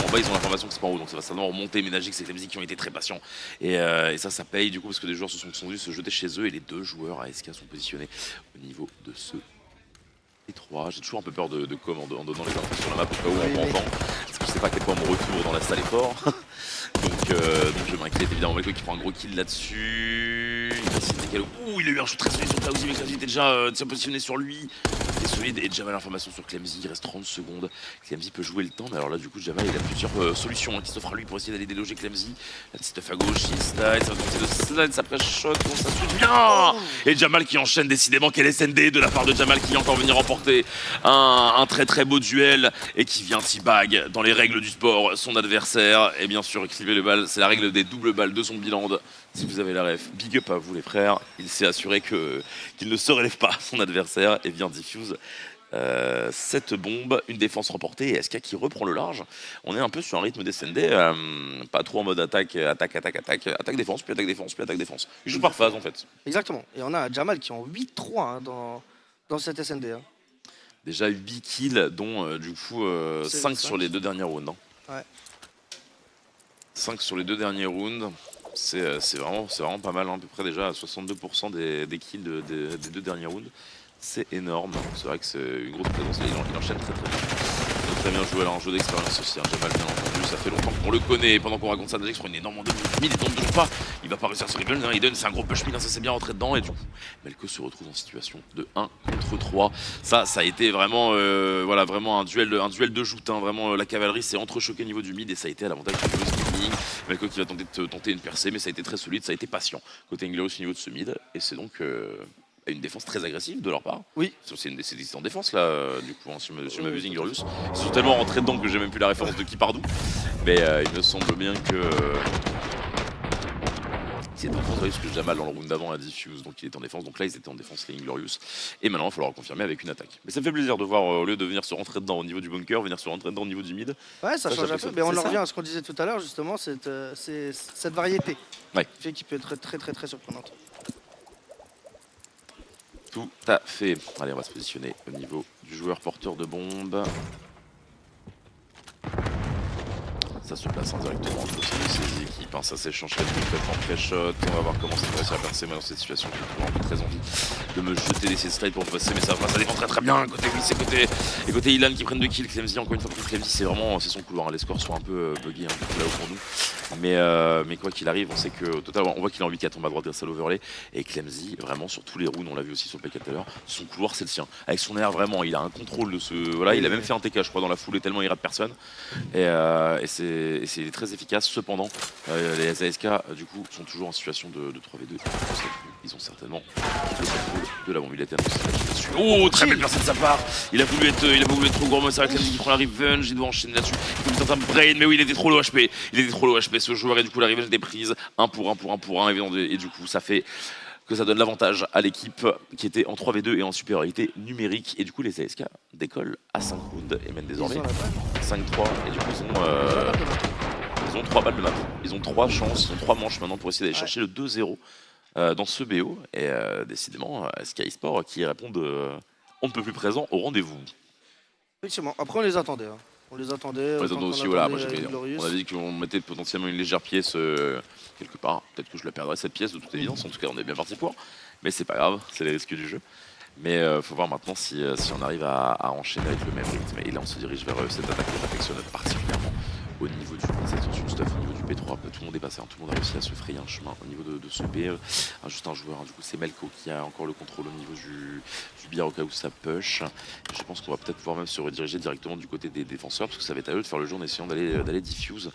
B: En bas, ils ont l'information que c'est pas en haut, donc ça va certainement remonter. Mais Nagic, c'est les musiques qui ont été très patients. Et ça paye du coup, parce que des joueurs sont dû se jeter chez eux. Et les 2 joueurs ASK sont positionnés au niveau de ce T3. J'ai toujours un peu peur de com en donnant les infos sur la map au cas où on m'entend. Parce que je sais pas à quel point mon retour dans la salle est fort. donc je m'inquiète évidemment. Melko qui prend un gros kill là-dessus. Ouh, il a eu un shoot très solide sur Klausi, mais Klausi était déjà positionné sur lui. C'est solide, et Jamal l'information sur Clemzy, il reste 30 secondes. Clemzy peut jouer le temps, mais alors là du coup Jamal il a plusieurs solutions qui s'offrent à lui pour essayer d'aller déloger Clemzy. La petite stuff à gauche, il slide, ça va tenter de slide, ça pré-shot, bon, ça suit bien. Et Jamal qui enchaîne décidément, quel SND de la part de Jamal qui vient encore venir remporter un très beau duel et qui vient teabag dans les règles du sport son adversaire. Et bien sûr équilibrer le bal, c'est la règle des doubles balles de son bilan. Si vous avez la ref, big up à vous les frères. Il s'est assuré qu'il ne se relève pas son adversaire et vient diffuse cette bombe. Une défense remportée et SK qui reprend le large. On est un peu sur un rythme descendé, pas trop en mode attaque défense, puis attaque défense, puis attaque défense. Il joue par phase en fait.
C: Exactement. Et on a Jamal qui est en 8-3 hein, dans cette SND. Hein.
B: Déjà 8 kills, dont du coup 5 sur les 2 derniers rounds. Hein.
C: Ouais.
B: 5 sur les 2 derniers rounds. C'est vraiment pas mal, hein. À peu près déjà à 62% des kills des 2 derniers rounds. C'est énorme, c'est vrai que c'est une grosse présence, il enchaîne très bien. Il a très bien joué, alors un jeu d'expérience aussi, hein, Jamal bien entendu, ça fait longtemps qu'on le connaît, pendant qu'on raconte ça, Nagic prend une énorme onde de mid, il ne bouge pas, il va pas réussir sur les guns, hein, Eden c'est un gros push mid, hein, ça s'est bien rentré dedans, et du coup, Melko se retrouve en situation de 1 contre 3. Ça a été vraiment, voilà, vraiment un duel de joute, hein, vraiment la cavalerie s'est entrechoquée au niveau du mid, et ça a été à l'avantage du Gaming. Melko qui va tenter une percée, mais ça a été très solide, ça a été patient, côté Inglorious au niveau de ce mid, et c'est donc... une défense très agressive de leur part.
C: Oui.
B: C'est en défense là, du coup, hein, sur ma vue Inglorious. Ils sont tellement rentrés dedans que j'ai même plus la référence de qui part d'où. Mais il me semble bien que. C'est en défense, parce que Jamal dans le round d'avant a diffuse, donc il était en défense. Donc là, ils étaient en défense, les Inglorious. Et maintenant, il va falloir confirmer avec une attaque. Mais ça me fait plaisir de voir, au lieu de venir se rentrer dedans au niveau du bunker, venir se rentrer dedans au niveau du mid.
C: Ouais, ça change un peu. Mais on en revient à ce qu'on disait tout à l'heure, justement, cette variété.
B: Ouais.
C: Fait qui peut être très surprenante.
B: Tout à fait. Allez, on va se positionner au niveau du joueur porteur de bombe. Ça se place indirectement de ses équipes. Hein. Ça s'échange complètement pré-shot. On va voir comment ça va réussir à percer. Mais dans cette situation, j'ai vraiment très envie de me jeter des slides pour passer. Mais ça défend très bien. Côté Wiss et côté Ilan qui prennent 2 kills. Clemzy, encore une fois, Clemzy, c'est son couloir. Hein. Les scores sont un peu buggés hein, là-haut pour nous. Mais quoi qu'il arrive, on sait que au total, on voit qu'il est en 8-4 en bas à droite grâce à l'overlay. Et Clemzy, vraiment sur tous les rounds, on l'a vu aussi sur le P4 tout à l'heure, son couloir c'est le sien. Avec son air, vraiment, il a un contrôle de ce. Voilà, il a même fait un TK, je crois, dans la foulée tellement il rate personne. Et c'est très efficace. Cependant, les ASK du coup sont toujours en situation de 3v2. Ils ont certainement le contrôle de la bombe. Il a été annoncé là-dessus. Oh, très belle personne de sa part. Il a voulu être trop gourmand. C'est vrai que Clemzy qui prend la revenge. Il doit enchaîner là-dessus. Il faut tenter un brain, mais oui, il était trop low HP. Ce joueur, et du coup, la revenge des prises 1 pour 1. Et du coup, ça fait que ça donne l'avantage à l'équipe qui était en 3v2 et en supériorité numérique. Et du coup, les ASK décollent à 5 rounds et mènent désormais 5-3. Et du coup, ils ont 3 balles de map. Ils ont 3 chances, ils ont 3 manches maintenant pour essayer d'aller chercher le 2-0 dans ce BO. Et décidément, Sky Sport qui répondent on ne peut plus présent au rendez-vous.
C: Effectivement. Après, on les attendait. Hein. On les attendait.
B: Aussi, voilà. On a dit qu'on mettait potentiellement une légère pièce quelque part. Peut-être que je la perdrai cette pièce de toute évidence. En tout cas, on est bien parti pour. Mais c'est pas grave, c'est les risques du jeu. Mais faut voir maintenant si on arrive à enchaîner avec le même rythme. Et là, on se dirige vers cette attaque que j'affectionne particulièrement au niveau du stuff, au niveau du P3. Tout le monde est passé, hein. Tout le monde a réussi à se frayer un chemin au niveau de ce B. Juste un joueur, hein. Du coup, c'est Melko qui a encore le contrôle au niveau du bière au cas où ça push. Et je pense qu'on va peut-être pouvoir même se rediriger directement du côté des défenseurs parce que ça va être à eux de faire le jeu en essayant d'aller diffuse.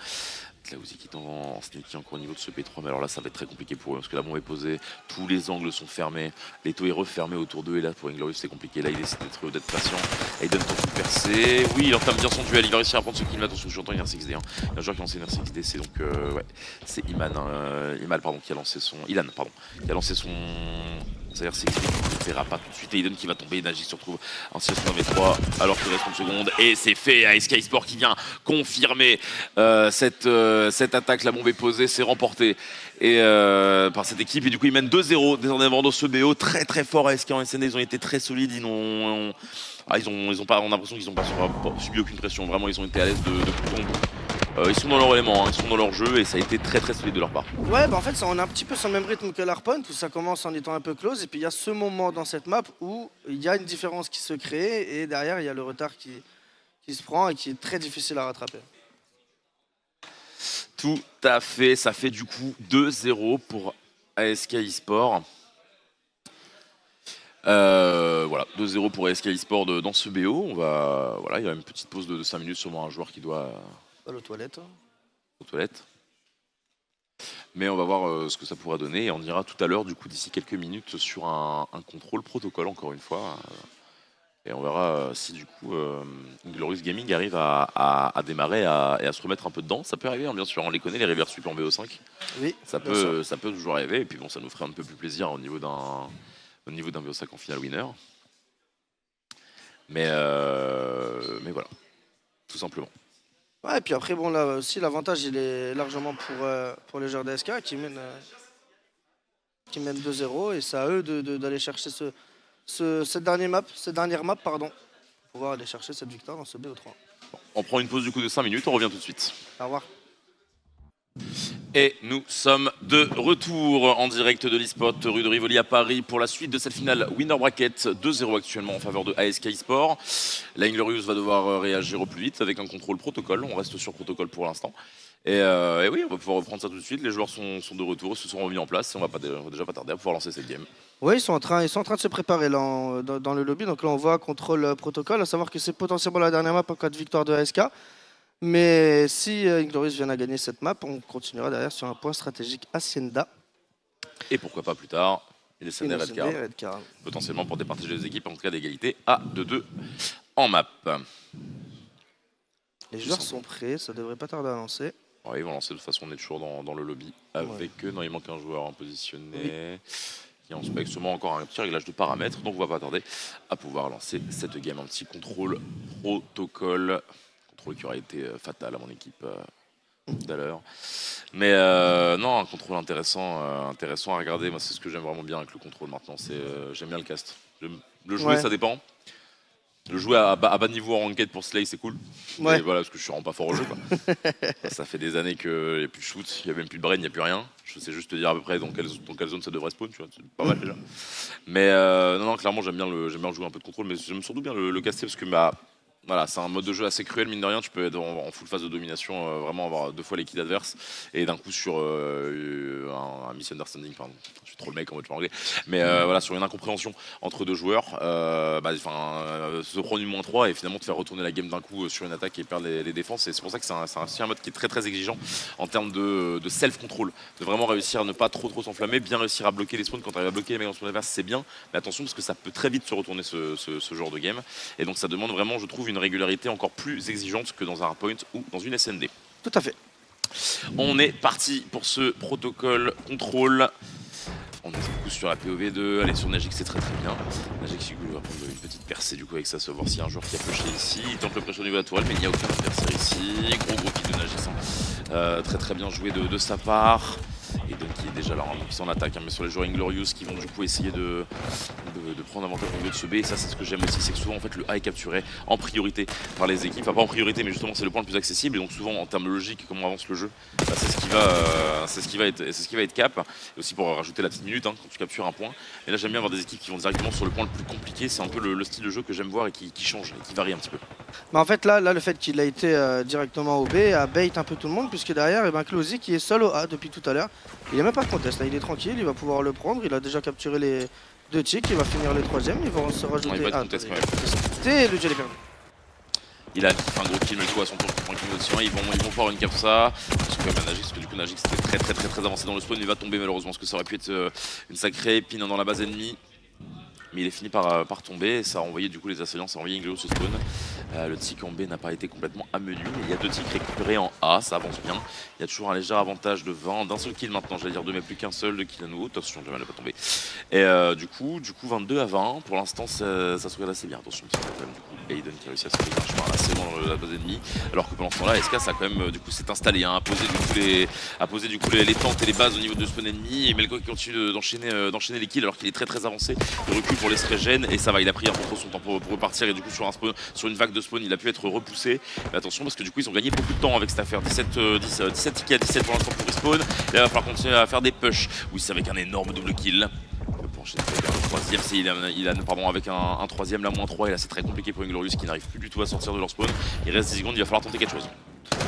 B: Klausi qui est en sneaky encore au niveau de ce P3, mais alors là ça va être très compliqué pour eux parce que la bombe est posée, tous les angles sont fermés, l'étau est refermé autour d'eux et là pour Inglorious c'est compliqué, là il décide d'être patient, Aiden tente de percer, oui il entame bien son duel, il va réussir à prendre ce kill, mais attention j'entends une R6D, hein. Il y a un joueur qui a lancé une R6D, c'est donc ouais, c'est Iman, Iman pardon, qui a lancé son, Ilan pardon, qui a lancé son... C'est-à-dire c'est qu'il ne verra pas tout de suite. Aiden qui va tomber, Nagy se retrouve en situation de 3 alors qu'il reste 30 secondes. Et c'est fait à Sky Sport qui vient confirmer cette attaque. La bombe est posée, c'est remporté et, par cette équipe. Et du coup, ils mènent 2-0 désormais dans ce BO. Très très fort à SK en SND. Ils ont été très solides. Ils ont pas, on a l'impression qu'ils n'ont pas subi aucune pression. Vraiment, ils ont été à l'aise de bout en bout. Ils sont dans leur élément, hein, ils sont dans leur jeu et ça a été très très solide de leur part.
C: Ouais, bah en fait, on est un petit peu sur le même rythme que l'Arpon, où ça commence en étant un peu close, et puis il y a ce moment dans cette map où il y a une différence qui se crée, et derrière, il y a le retard qui se prend et qui est très difficile à rattraper.
B: Tout à fait, ça fait du coup 2-0 pour ASK eSport. Voilà, 2-0 pour ASK eSport dans ce BO. Voilà, il y a une petite pause de 5 minutes, sûrement un joueur qui doit...
C: Aux toilettes.
B: Aux toilettes. Mais on va voir ce que ça pourra donner et on ira tout à l'heure, du coup, d'ici quelques minutes, sur un contrôle protocole, encore une fois. Et on verra si, du coup, Glorious Gaming arrive à démarrer et à se remettre un peu dedans. Ça peut arriver, hein, bien sûr, on les connaît, les reverse sweep en BO5.
C: Oui,
B: ça peut toujours arriver. Et puis, bon, ça nous ferait un peu plus plaisir au niveau d'un BO5 en final winner. Mais voilà, tout simplement.
C: Ouais, et puis après, bon, là aussi, l'avantage, il est largement pour les joueurs d'ASK qui mènent 2-0, et c'est à eux d'aller chercher cette dernière map, pour pouvoir aller chercher cette victoire dans ce BO3.
B: Bon, on prend une pause du coup de 5 minutes, on revient tout de suite.
C: Au revoir.
B: Et nous sommes de retour en direct de l'eSpot, rue de Rivoli à Paris, pour la suite de cette finale Winner Bracket. 2-0 actuellement en faveur de ASK eSport. La Inglorious va devoir réagir au plus vite avec un contrôle protocole. On reste sur protocole pour l'instant. Et oui, on va pouvoir reprendre ça tout de suite. Les joueurs sont de retour, se sont remis en place et on va déjà pas tarder à pouvoir lancer cette game.
C: Oui, ils sont en train de se préparer là, dans le lobby. Donc là, on voit contrôle protocole, à savoir que c'est potentiellement la dernière map en cas de victoire de ASK. Mais si Inglorious vient à gagner cette map, on continuera derrière sur un point stratégique Hacienda.
B: Et pourquoi pas plus tard, il est Red Card. Potentiellement pour départager les équipes, en tout cas d'égalité à 2-2 en map.
C: Les joueurs sont prêts, ça devrait pas tarder à lancer.
B: Ouais, ils vont lancer, de toute façon on est toujours dans le lobby avec eux. Non, il manque un joueur positionné. Qui a en sûrement encore un petit réglage de paramètres, donc on va pas tarder à pouvoir lancer cette game. Un petit contrôle protocole. Qui aurait été fatal à mon équipe tout à l'heure. Mais non, un contrôle intéressant à regarder. Moi, c'est ce que j'aime vraiment bien avec le contrôle maintenant. J'aime bien le cast. Le jouer, ça dépend. Le jouer à bas niveau en ranked pour Slay, c'est cool.
C: Ouais.
B: Et voilà, parce que je suis vraiment pas fort au jeu. Quoi. Ça fait des années qu'il n'y a plus de shoot, il n'y a même plus de brain, il n'y a plus rien. Je sais juste te dire à peu près dans quelle zone ça devrait spawn, tu vois, c'est pas mal déjà. Mais non, clairement, j'aime bien le jouer un peu de contrôle, mais j'aime surtout bien le caster parce que voilà, c'est un mode de jeu assez cruel, mine de rien. Tu peux être en full phase de domination, vraiment avoir 2 fois les kills adverses. Et d'un coup, sur un misunderstanding, pardon, je suis trop le mec en mode anglais. Mais voilà, sur une incompréhension entre 2 joueurs, se prendre une -3 et finalement te faire retourner la game d'un coup sur une attaque et perdre les défenses. Et c'est pour ça que c'est aussi un mode qui est très très exigeant en termes de self-control. De vraiment réussir à ne pas trop s'enflammer, bien réussir à bloquer les spawns. Quand tu arrives à bloquer les mecs dans son adverse, c'est bien. Mais attention, parce que ça peut très vite se retourner ce genre de game. Et donc ça demande vraiment, je trouve, une régularité encore plus exigeante que dans un hardpoint ou dans une SND.
C: Tout à fait.
B: On est parti pour ce protocole contrôle. On est du coup sur la POV2, allez sur Najik, c'est très très bien. Najik va prendre une petite percée du coup avec ça, se voir s'il y a un joueur qui a pushé ici. Il tente le pressure au niveau de la tourelle, mais il n'y a aucun adversaire ici. Gros kill de Najik, très très bien joué de sa part. Et donc qui est déjà là, donc ils sont en attaque, hein, mais sur les joueurs Inglorious qui vont du coup essayer de prendre avantage au milieu de ce B. Et ça c'est ce que j'aime aussi, c'est que souvent en fait le A est capturé en priorité par les équipes, enfin pas en priorité mais justement c'est le point le plus accessible, et donc souvent en termes logiques comment avance le jeu, c'est ce qui va être cap. Et aussi pour rajouter la petite minute, hein, quand tu captures un point. Et là j'aime bien avoir des équipes qui vont directement sur le point le plus compliqué, c'est un peu le style de jeu que j'aime voir et qui change et qui varie un petit peu.
C: Mais en fait là le fait qu'il a été directement au B a bait un peu tout le monde, puisque derrière Klausi qui est seul au A depuis tout à l'heure, il n'y a même pas de contest, là il est tranquille, il va pouvoir le prendre, il a déjà capturé les 2 ticks, il va finir le 3ème, ils vont se rajouter.
B: Il va être contest quand même.
C: Et le duel est perdu.
B: Ilan qui fait un gros kill, Melko à son tour qui prend un kill au tien. Ils vont faire une cap ça. Parce que quand même Najix, parce que du coup Najix c'était très avancé dans le spawn. Il va tomber malheureusement parce que ça aurait pu être une sacrée épine dans la base ennemie. Mais il est fini par tomber et ça a envoyé du coup les assaillants, ça a envoyé Inglourious au spawn. Le tick en B n'a pas été complètement amenu, mais il y a 2 ticks récupérés en A, ça avance bien. Il y a toujours un léger avantage de 20, d'un seul kill maintenant, j'allais dire 2 mais plus qu'un seul de kill à nouveau. Attention, Jamal n'a pas tombé. Et du coup 22 à 20, pour l'instant ça se regarde assez bien. Attention, petit problème du coup. Aiden qui a réussi à se faire un chemin assez loin dans la base ennemie, alors que pendant ce temps-là, SK ça a quand même du coup s'est installé, hein, a posé du coup les tentes et les bases au niveau de spawn ennemi, et Melko qui continue d'enchaîner les kills alors qu'il est très avancé. Il recule pour les régène et ça va, il a pris un peu trop son temps pour repartir et du coup sur une vague de spawn il a pu être repoussé. Mais attention parce que du coup ils ont gagné beaucoup de temps avec cette affaire, 17 tickets à 17 pour l'instant pour respawn. Et là il va falloir continuer à faire des push. Oui, c'est avec un énorme double kill. Pour enchaîner avec un troisième, avec un troisième, la -3, et là c'est très compliqué pour Inglourious qui n'arrive plus du tout à sortir de leur spawn. Il reste 10 secondes, il va falloir tenter quelque chose.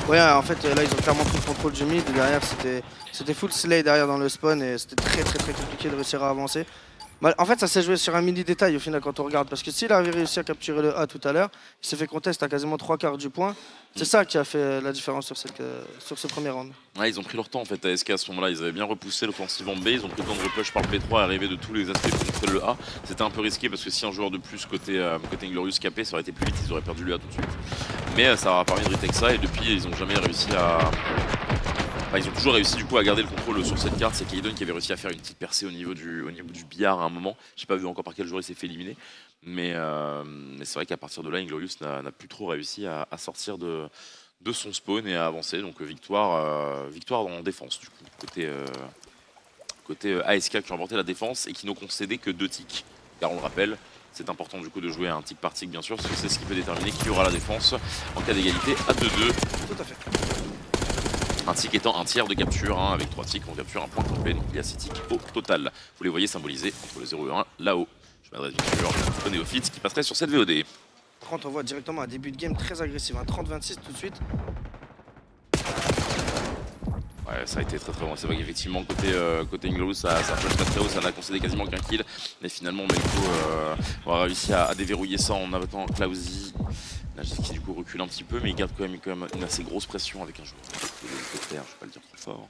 C: Ouais, en fait là ils ont clairement pris le contrôle du mid, derrière c'était full slay derrière dans le spawn et c'était très compliqué de réussir à avancer. En fait, ça s'est joué sur un mini détail au final quand on regarde. Parce que s'il avait réussi à capturer le A tout à l'heure, il s'est fait contest à quasiment 3/4 du point. C'est ça qui a fait la différence sur ce premier round.
B: Ouais, ils ont pris leur temps en fait à SK à ce moment-là. Ils avaient bien repoussé l'offensive en B. Ils ont pris le temps de repush par le P3 et arriver de tous les aspects pour contrer le A. C'était un peu risqué parce que si un joueur de plus côté Inglourious capé, ça aurait été plus vite. Ils auraient perdu le A tout de suite. Mais ça a permis de retake ça et depuis, ils n'ont jamais réussi à. Enfin, ils ont toujours réussi du coup à garder le contrôle sur cette carte. C'est Kaydon qui avait réussi à faire une petite percée au niveau du billard à un moment. J'ai pas vu encore par quel joueur il s'est fait éliminer. Mais c'est vrai qu'à partir de là, Inglourious n'a plus trop réussi à sortir de son spawn et à avancer. Donc victoire en défense du coup. Côté ASK qui ont remporté la défense et qui n'ont concédé que 2 ticks. Car on le rappelle, c'est important du coup de jouer à un tick par tick bien sûr, parce que c'est ce qui peut déterminer qui aura la défense en cas d'égalité à 2-2.
C: Tout à fait.
B: Un tick étant un tiers de capture, hein, avec 3 ticks, on capture un point complet, donc il y a 6 ticks au total. Vous les voyez symbolisés entre le 0 et 1 là-haut. Je m'adresse bien sûr au néophyte qui passerait sur cette VOD.
C: 30, on voit directement un début de game très agressif, un 30-26 tout de suite.
B: Ouais, ça a été très bon. C'est vrai qu'effectivement, côté Inglourious, ça flash très haut, ça n'a concédé quasiment qu'un kill. Mais finalement, Melko aura réussi à déverrouiller ça en abattant Klausi. Najix qui du coup recule un petit peu, mais il garde quand même une assez grosse pression avec un joueur de l'hélicoptère, je vais pas le dire trop fort.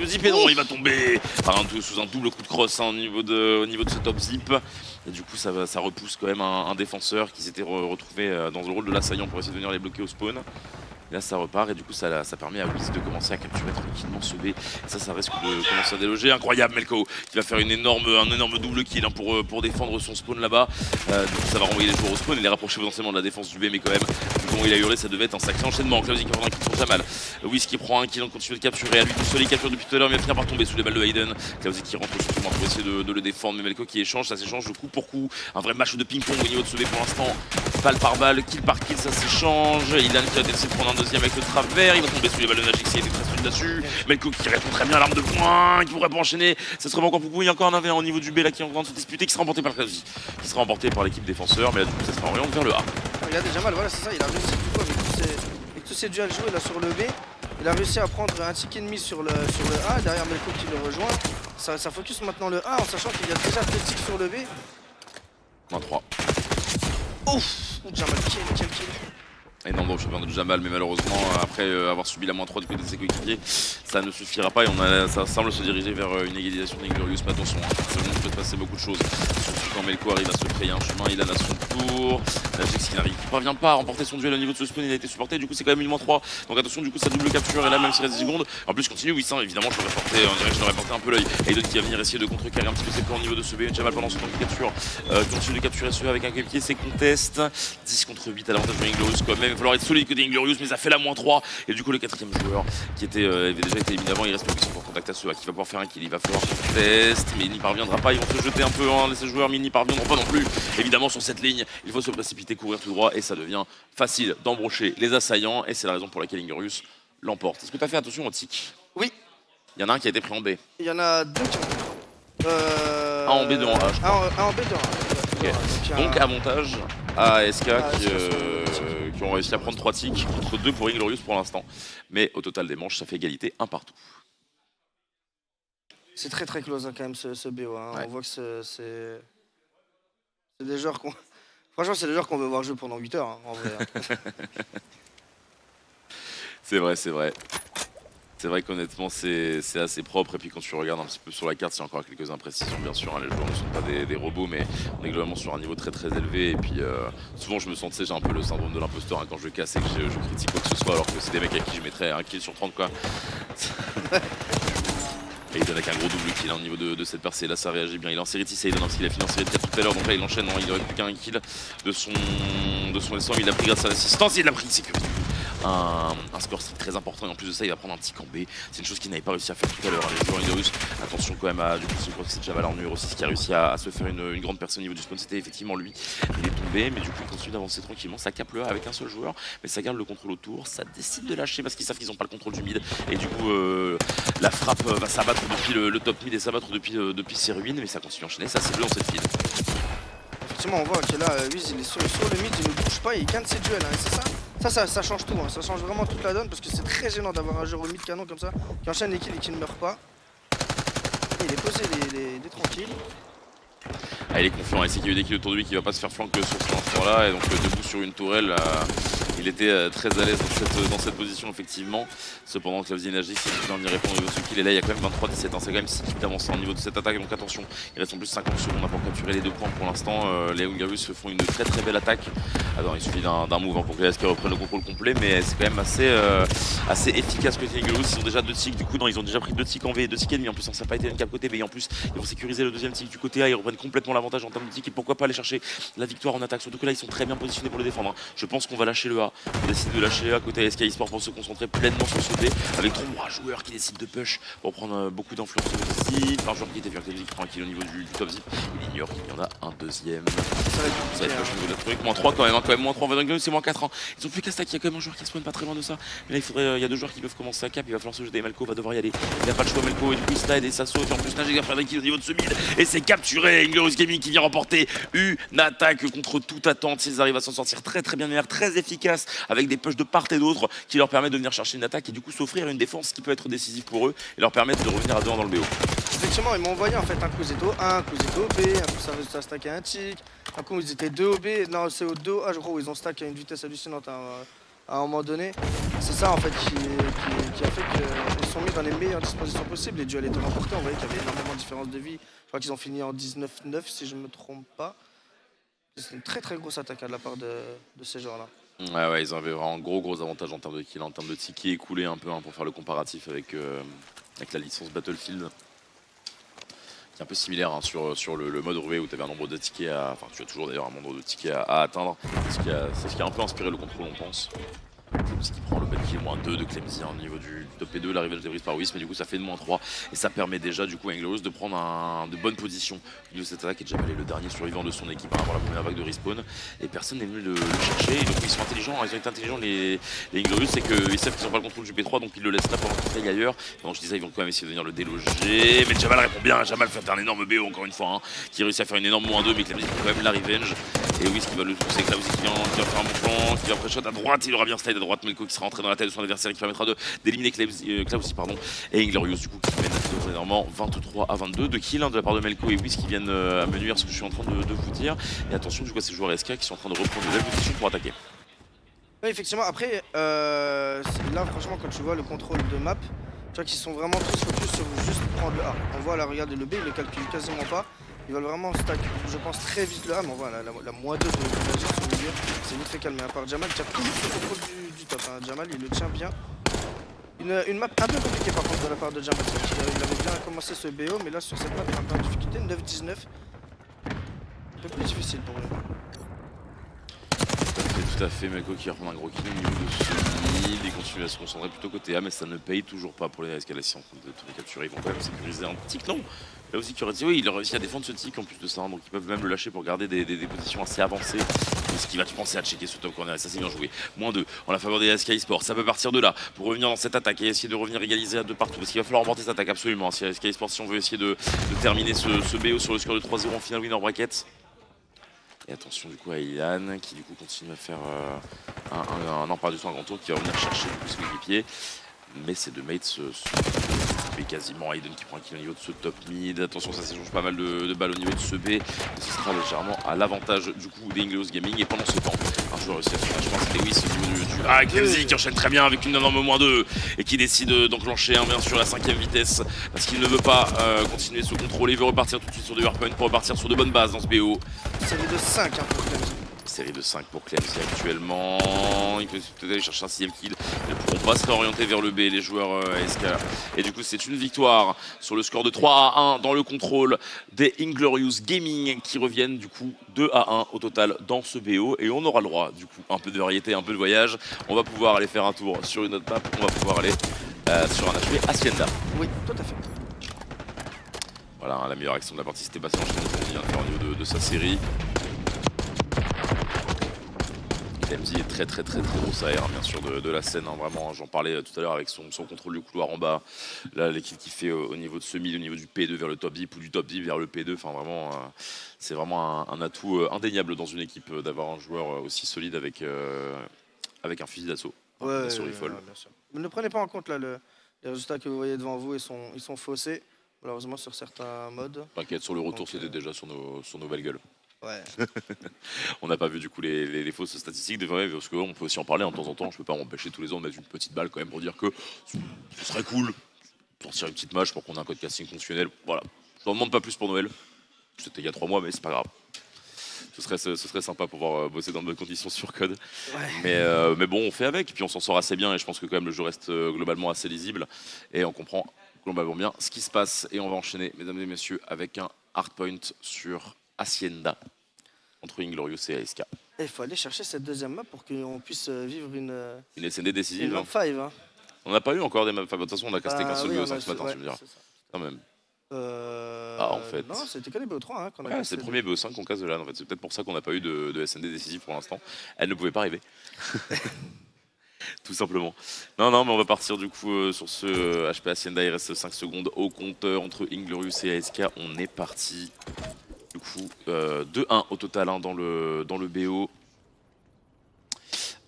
B: Zip et non, il va tomber sous un double coup de crosse, hein, au niveau de ce top zip. Et du coup, ça repousse quand même un défenseur qui s'était retrouvé dans le rôle de l'assaillant pour essayer de venir les bloquer au spawn. Et là ça repart et du coup ça permet à Wiz de commencer à capturer tranquillement ce B. Ça risque de commencer à déloger. Incroyable Melko qui va faire un énorme double kill, hein, pour défendre son spawn là-bas. Donc ça va renvoyer les joueurs au spawn. Il est rapproché potentiellement de la défense du B, mais quand même, vu comment il a hurlé, ça devait être un sacré enchaînement. Klausi qui prend un kill sur Jamal. Wiz qui prend un kill, on continue de capturer. À lui tout seul, il capture depuis tout à l'heure, mais il va finir par tomber sous les balles de Hayden. Klausi qui rentre sur pour essayer de le défendre, mais Melko qui échange, ça s'échange de coup pour coup. Un vrai match de ping-pong au niveau de ce B pour l'instant. Balle par balle, kill par kill, ça s'échange. Ilan qui a décidé de prendre un deuxième avec le travers. Il va tomber sous les balles de Najix, il était très solide là-dessus. Melko qui répond très bien à l'arme de poing, qui pourrait pas enchaîner. Ça serait encore beaucoup. Il y a encore un 1v1 au niveau du B là qui est en train de se disputer, qui sera remporté par Klausi, qui sera remporté par l'équipe défenseur. Mais là, du coup, ça sera orienté vers le A.
C: Regardez Jamal, voilà, c'est ça, il a réussi du coup avec tous ces duels joués là sur le B. Il a réussi à prendre un tick ennemi sur le A, derrière Melko qui le rejoint. Ça focus maintenant le A en sachant qu'il y a déjà deux ticks sur le B.
B: -3.
C: Ouf, Jamal, quel kill.
B: Énorme drop shot de Jamal, mais malheureusement, après avoir subi la -3 du côté de ses coéquipiers, ça ne suffira pas et ça semble se diriger vers une égalisation d'Inglourious. Mais attention, ça peut se passer beaucoup de choses. Surtout quand Melko arrive à se frayer un chemin, il a son tour. Najix qui ne parvient pas à remporter son duel au niveau de ce spawn, il a été supporté, du coup c'est quand même une -3. Donc attention, du coup ça double capture et là même s'il reste 10 secondes. En plus continue, oui, ça évidemment je devrais porter un peu l'œil. Aiden qui va venir essayer de contrecarrer un petit peu ses plans au niveau de ce B. Jamal pendant son temps de capture continue de capturer ce avec un coéquipier, c'est conteste. 10 contre 8 à l'avantage de Inglourious quand même. Il va falloir être solide côté Inglourious, mais ça fait la -3. Et du coup le quatrième joueur qui avait déjà été éliminé avant, il reste plus pour contact à ceux qui va pouvoir faire un kill. Il va falloir qu'on teste, mais il n'y parviendra pas. Ils vont se jeter un peu, hein, ces joueurs, mais ils n'y parviendront pas non plus. Évidemment sur cette ligne, il faut se précipiter, courir tout droit et ça devient facile d'embrocher les assaillants. Et c'est la raison pour laquelle Inglourious l'emporte. Est-ce que tu as fait attention au tic?
C: Oui.
B: Il y en a un qui a été pris en B.
C: Il y en a deux qui ont...
B: Un en B, deux en A, je crois.
C: Un en B, deux en A.
B: Donc avantage à SK qui ont réussi à prendre 3 ticks contre 2 pour Inglourious pour l'instant. Mais au total des manches, ça fait égalité 1 partout.
C: C'est très close hein, quand même ce BO. Hein.
B: Ouais.
C: On voit que c'est des joueurs Franchement, c'est des joueurs qu'on veut voir jouer pendant 8 heures, hein, en vrai.
B: C'est vrai, c'est vrai. C'est vrai qu'honnêtement, c'est assez propre. Et puis quand tu regardes un petit peu sur la carte, il y a encore quelques imprécisions, bien sûr. Hein, les joueurs ne sont pas des robots, mais on est globalement sur un niveau très très élevé. Et puis souvent, je me sens, tu sais, j'ai un peu le syndrome de l'imposteur hein, quand je casse et que je critique quoi que ce soit, alors que c'est des mecs à qui je mettrais un kill sur 30, quoi. Et il donne avec un gros double kill hein, au niveau de cette percée. Là, ça réagit bien. Il est en série 10 et il donne parce qu'il a fini en série 4 tout à l'heure. Donc là, il enchaîne. Non, il aurait plus qu'un kill de son S100. Il l'a pris grâce à l'assistance. Il l'a pris. C'est que un score très important. Et en plus de ça, il va prendre un petit camp B. C'est une chose qu'il n'avait pas réussi à faire tout à l'heure. Hein, les joueurs Indoneus. Attention quand même à. Du coup, je crois que c'est Javal en numéro 6 qui a réussi à se faire une grande personne au niveau du spawn. C'était effectivement lui. Il est tombé. Mais du coup, il continue d'avancer tranquillement. Ça capte le A avec un seul joueur. Mais ça garde le contrôle autour. Ça décide de lâcher parce qu'ils savent qu'ils n'ont pas le contrôle du mid. Et du coup, la frappe va s'abattre depuis le top mid et s'abattre depuis ses ruines, mais ça continue à enchaîner, ça c'est bleu dans cette file.
C: Effectivement, on voit que là, Wiz il est sur le mid, il ne bouge pas, il gagne ses duels. Hein, et c'est ça change tout, hein, ça change vraiment toute la donne parce que c'est très gênant d'avoir un joueur au mid canon comme ça qui enchaîne les kills et qui ne meurt pas. Et il est posé, il est tranquille.
B: Ah, il est confiant, il sait qu'il y a eu des kills autour de lui, qu'il va pas se faire flanquer sur ce lanceur-là, et donc debout sur une tourelle, il était très à l'aise dans cette position effectivement. Cependant, Klaus Nagy, c'est bien d'y répondre au niveau de ce qu'il est là, il y a quand même 23-17, hein, c'est quand même 6 kills d'avance au niveau de cette attaque, donc attention, il reste en plus 50 secondes pour capturer les 2 points pour l'instant. Les Hungarus font une très très belle attaque. Alors il suffit d'un move hein, pour que les SK reprennent le contrôle complet, mais c'est quand même assez efficace que les Hungarus. Ils ont déjà 2 ticks, du coup non, ils ont déjà pris 2 ticks en V et 2 ticks ennemis, en plus ça n'a pas été une cap côté, mais en plus ils vont sécuriser le deuxième tick du côté A, ils reprennent complètement l'avantage en termes de tick et pourquoi pas aller chercher la victoire en attaque, surtout que là ils sont très bien positionnés pour le défendre. Hein. Je pense qu'on va lâcher le A, on décide de lâcher le A côté SK Esport pour se concentrer pleinement sur ce B avec 3 joueurs qui décident de push pour prendre beaucoup d'influence ici. Un joueur qui était vu qui prend un kill au niveau du top zip, il ignore qu'il y en a un deuxième. Ça va être push au niveau de la truc, moins 3 quand même, quand même moins 3 on va dans c'est moins 4 hein. Ils ont plus qu'à stack, il y a quand même un joueur qui spawn pas très loin de ça. Mais là il y a 2 joueurs qui peuvent commencer à cap, il va falloir se jeter. Melko va devoir y aller, il n'a pas le choix Melko et du coup il slide et ça saute et en plus Nagy va faire des kills au niveau de ce mid et c'est capturé. Inglorious Gaming qui vient remporter une attaque contre toute attente. Ils arrivent à s'en sortir très très bien, très efficace avec des pushs de part et d'autre qui leur permettent de venir chercher une attaque et du coup s'offrir une défense qui peut être décisive pour eux et leur permettre de revenir à 2 dans le BO.
C: Effectivement, ils m'ont envoyé en fait un coup Zeto A, un coup Zeto B, un coup ça stacké un tick, un coup ils étaient 2 au B, non c'est au 2 A je crois où ils ont stack à une vitesse hallucinante à un moment donné. C'est ça en fait qui a fait qu'ils sont mis dans les meilleures dispositions possibles. Les duels étaient remportés, on voyait qu'il y avait énormément de différence de vie. Je crois qu'ils ont fini en 19-9 si je ne me trompe pas. C'est une très très grosse attaque de la part de ces joueurs-là.
B: Ouais, ils avaient vraiment gros avantage en termes de kill, en termes de tickets écoulés un peu hein, pour faire le comparatif avec la licence Battlefield. Qui est un peu similaire hein, sur le mode Rué où tu avais un nombre de tickets à. Enfin, tu as toujours d'ailleurs un nombre de tickets à atteindre. C'est ce qui a un peu inspiré le contrôle, on pense. Ce qui prend le bad kill -2 de Clemzy au niveau du top P2, l'arrivée de Debris par Whis, mais du coup ça fait de -3 et ça permet déjà du coup à Inglorious de prendre de bonnes positions au niveau de cette attaque et Jamal est le dernier survivant de son équipe avant la première vague de respawn et personne n'est venu le chercher et donc ils sont intelligents, ils ont été intelligents les Inglorious, c'est qu'ils savent qu'ils n'ont pas le contrôle du P3 donc ils le laissent là pendant qu'il aille ailleurs. Donc je disais ils vont quand même essayer de venir le déloger, mais Jamal répond bien, Jamal fait un énorme BO encore une fois hein, qui réussit à faire une énorme -2 mais Clemzy peut quand même la revenge et Whis qui va le pousser, Klaus qui vient faire un bon flanc, qui va pré-shot à droite, il aura bien slide à droite, Melko qui sera rentré dans la tête de son adversaire qui permettra d'éliminer Klaus et Inglorious du coup qui mène énormément 23-22 de kills hein, de la part de Melko et Whis qui viennent à mener ce que je suis en train de vous dire et attention du coup à ces joueurs SK qui sont en train de reprendre de belles positions pour attaquer.
C: Oui effectivement après là franchement quand tu vois le contrôle de map tu vois qu'ils sont vraiment tous focus sur juste prendre le A. On voit là regardez le B il le calcule quasiment pas. Ils veulent vraiment stack, je pense, très vite le A, mais on voit la -2 de l'agence au milieu, c'est vite fait calmé. À part Jamal qui a tout le contrôle du top. Hein. Jamal il le tient bien. Une map un peu compliquée par contre de la part de Jamal. Il avait bien commencé ce BO, mais là sur cette map il est un peu en difficulté. 9-19. Un peu plus difficile pour lui.
B: Tout à fait, Melko qui reprend un gros kill au niveau de ce mid, il continue à se concentrer plutôt côté A mais ça ne paye toujours pas pour les escalations de tous les capturer, ils vont quand même sécuriser un tick non. Là aussi qui aurait dit oui il a réussi à défendre ce tick en plus de ça hein, donc ils peuvent même le lâcher pour garder des positions assez avancées. Ce qui va te penser à checker ce top corner et ça c'est bien joué. -2 en la faveur des SK Esport, ça peut partir de là pour revenir dans cette attaque et essayer de revenir égaliser à 2 partout parce qu'il va falloir remporter cette attaque absolument si SK Esport si on veut essayer de terminer ce BO sur le score de 3-0 en finale winner bracket. Et attention du coup à Ilan qui du coup continue à faire un grand tour qui va venir chercher du coup ses coéquipiers. Mais ces 2 mates B quasiment. Aiden qui prend un kill au niveau de ce top mid. Attention, ça s'échange pas mal de balles au niveau de ce B. Et ce sera légèrement à l'avantage du coup d'Inglorious Gaming. Et pendant ce temps, un joueur réussi à se je pense que Lewis au niveau du Clemzy qui enchaîne très bien avec une énorme -2 et qui décide d'enclencher bien sûr la 5ème vitesse parce qu'il ne veut pas continuer ce contrôle. Il veut repartir tout de suite sur du hardpoint pour repartir sur de bonnes bases dans ce BO.
C: Série de 5 pour Clemzy.
B: Série de 5 pour Clemzy actuellement. Il peut peut-être aller chercher un 6ème kill. Ils ne pourront pas se réorienter vers le B, les joueurs SK. Et du coup, c'est une victoire sur le score de 3-1 dans le contrôle des Inglorious Gaming qui reviennent du coup 2-1 au total dans ce BO. Et on aura le droit, du coup, un peu de variété, un peu de voyage. On va pouvoir aller faire un tour sur une autre map. On va pouvoir aller sur un HP Hacienda.
C: Oui, tout à fait.
B: Voilà, la meilleure action de la partie, c'était passé en chaîne qu'on vient de faire au niveau de sa série. Clemzy est très grosse AR bien sûr de la scène, hein, vraiment j'en parlais tout à l'heure avec son contrôle du couloir en bas, là l'équipe qui fait au niveau de ce mid, au niveau du P2 vers le top deep ou du top deep vers le P2, enfin vraiment c'est vraiment un atout indéniable dans une équipe d'avoir un joueur aussi solide avec un fusil d'assaut,
C: Ouais,
B: sur rifle.
C: bien sûr. Mais ne prenez pas en compte là les résultats que vous voyez devant vous, ils sont faussés malheureusement sur certains modes.
B: T'inquiète, sur le retour
C: Donc,
B: c'était déjà sur nos belles gueules.
C: Ouais.
B: On n'a pas vu du coup les fausses statistiques, parce qu'on peut aussi en parler de temps en temps. Je peux pas m'empêcher tous les ans de mettre une petite balle quand même pour dire que ce serait cool sortir une petite match pour qu'on ait un code casting fonctionnel. Voilà, je n'en demande pas plus pour Noël. C'était il y a 3 mois, mais c'est pas grave. Ce serait sympa pour pouvoir bosser dans de bonnes conditions sur code.
C: Ouais.
B: Mais bon, on fait avec, puis on s'en sort assez bien. Et je pense que quand même le jeu reste globalement assez lisible et on comprend globalement bien ce qui se passe. Et on va enchaîner, mesdames et messieurs, avec un hardpoint sur Hacienda entre Inglorious et ASK.
C: Il faut aller chercher cette deuxième map pour qu'on puisse vivre une
B: SND décisive.
C: map 5. Hein.
B: On n'a pas eu encore des maps. Enfin, de toute façon, on a casté qu'un seul
C: oui,
B: BO5 ce matin, tu me diras. Quand même. En fait.
C: Non, c'était que les BO3 hein, qu'on a
B: Ouais,
C: cassé.
B: c'est le premier BO5 qu'on casse de là. En fait, c'est peut-être pour ça qu'on n'a pas eu de SND décisive pour l'instant. Elle ne pouvait pas arriver. Tout simplement. Non, mais on va partir du coup sur ce HP Hacienda. Il reste 5 secondes au compteur entre Inglorious et ASK. On est parti. Du coup, 2-1 au total hein, dans le BO.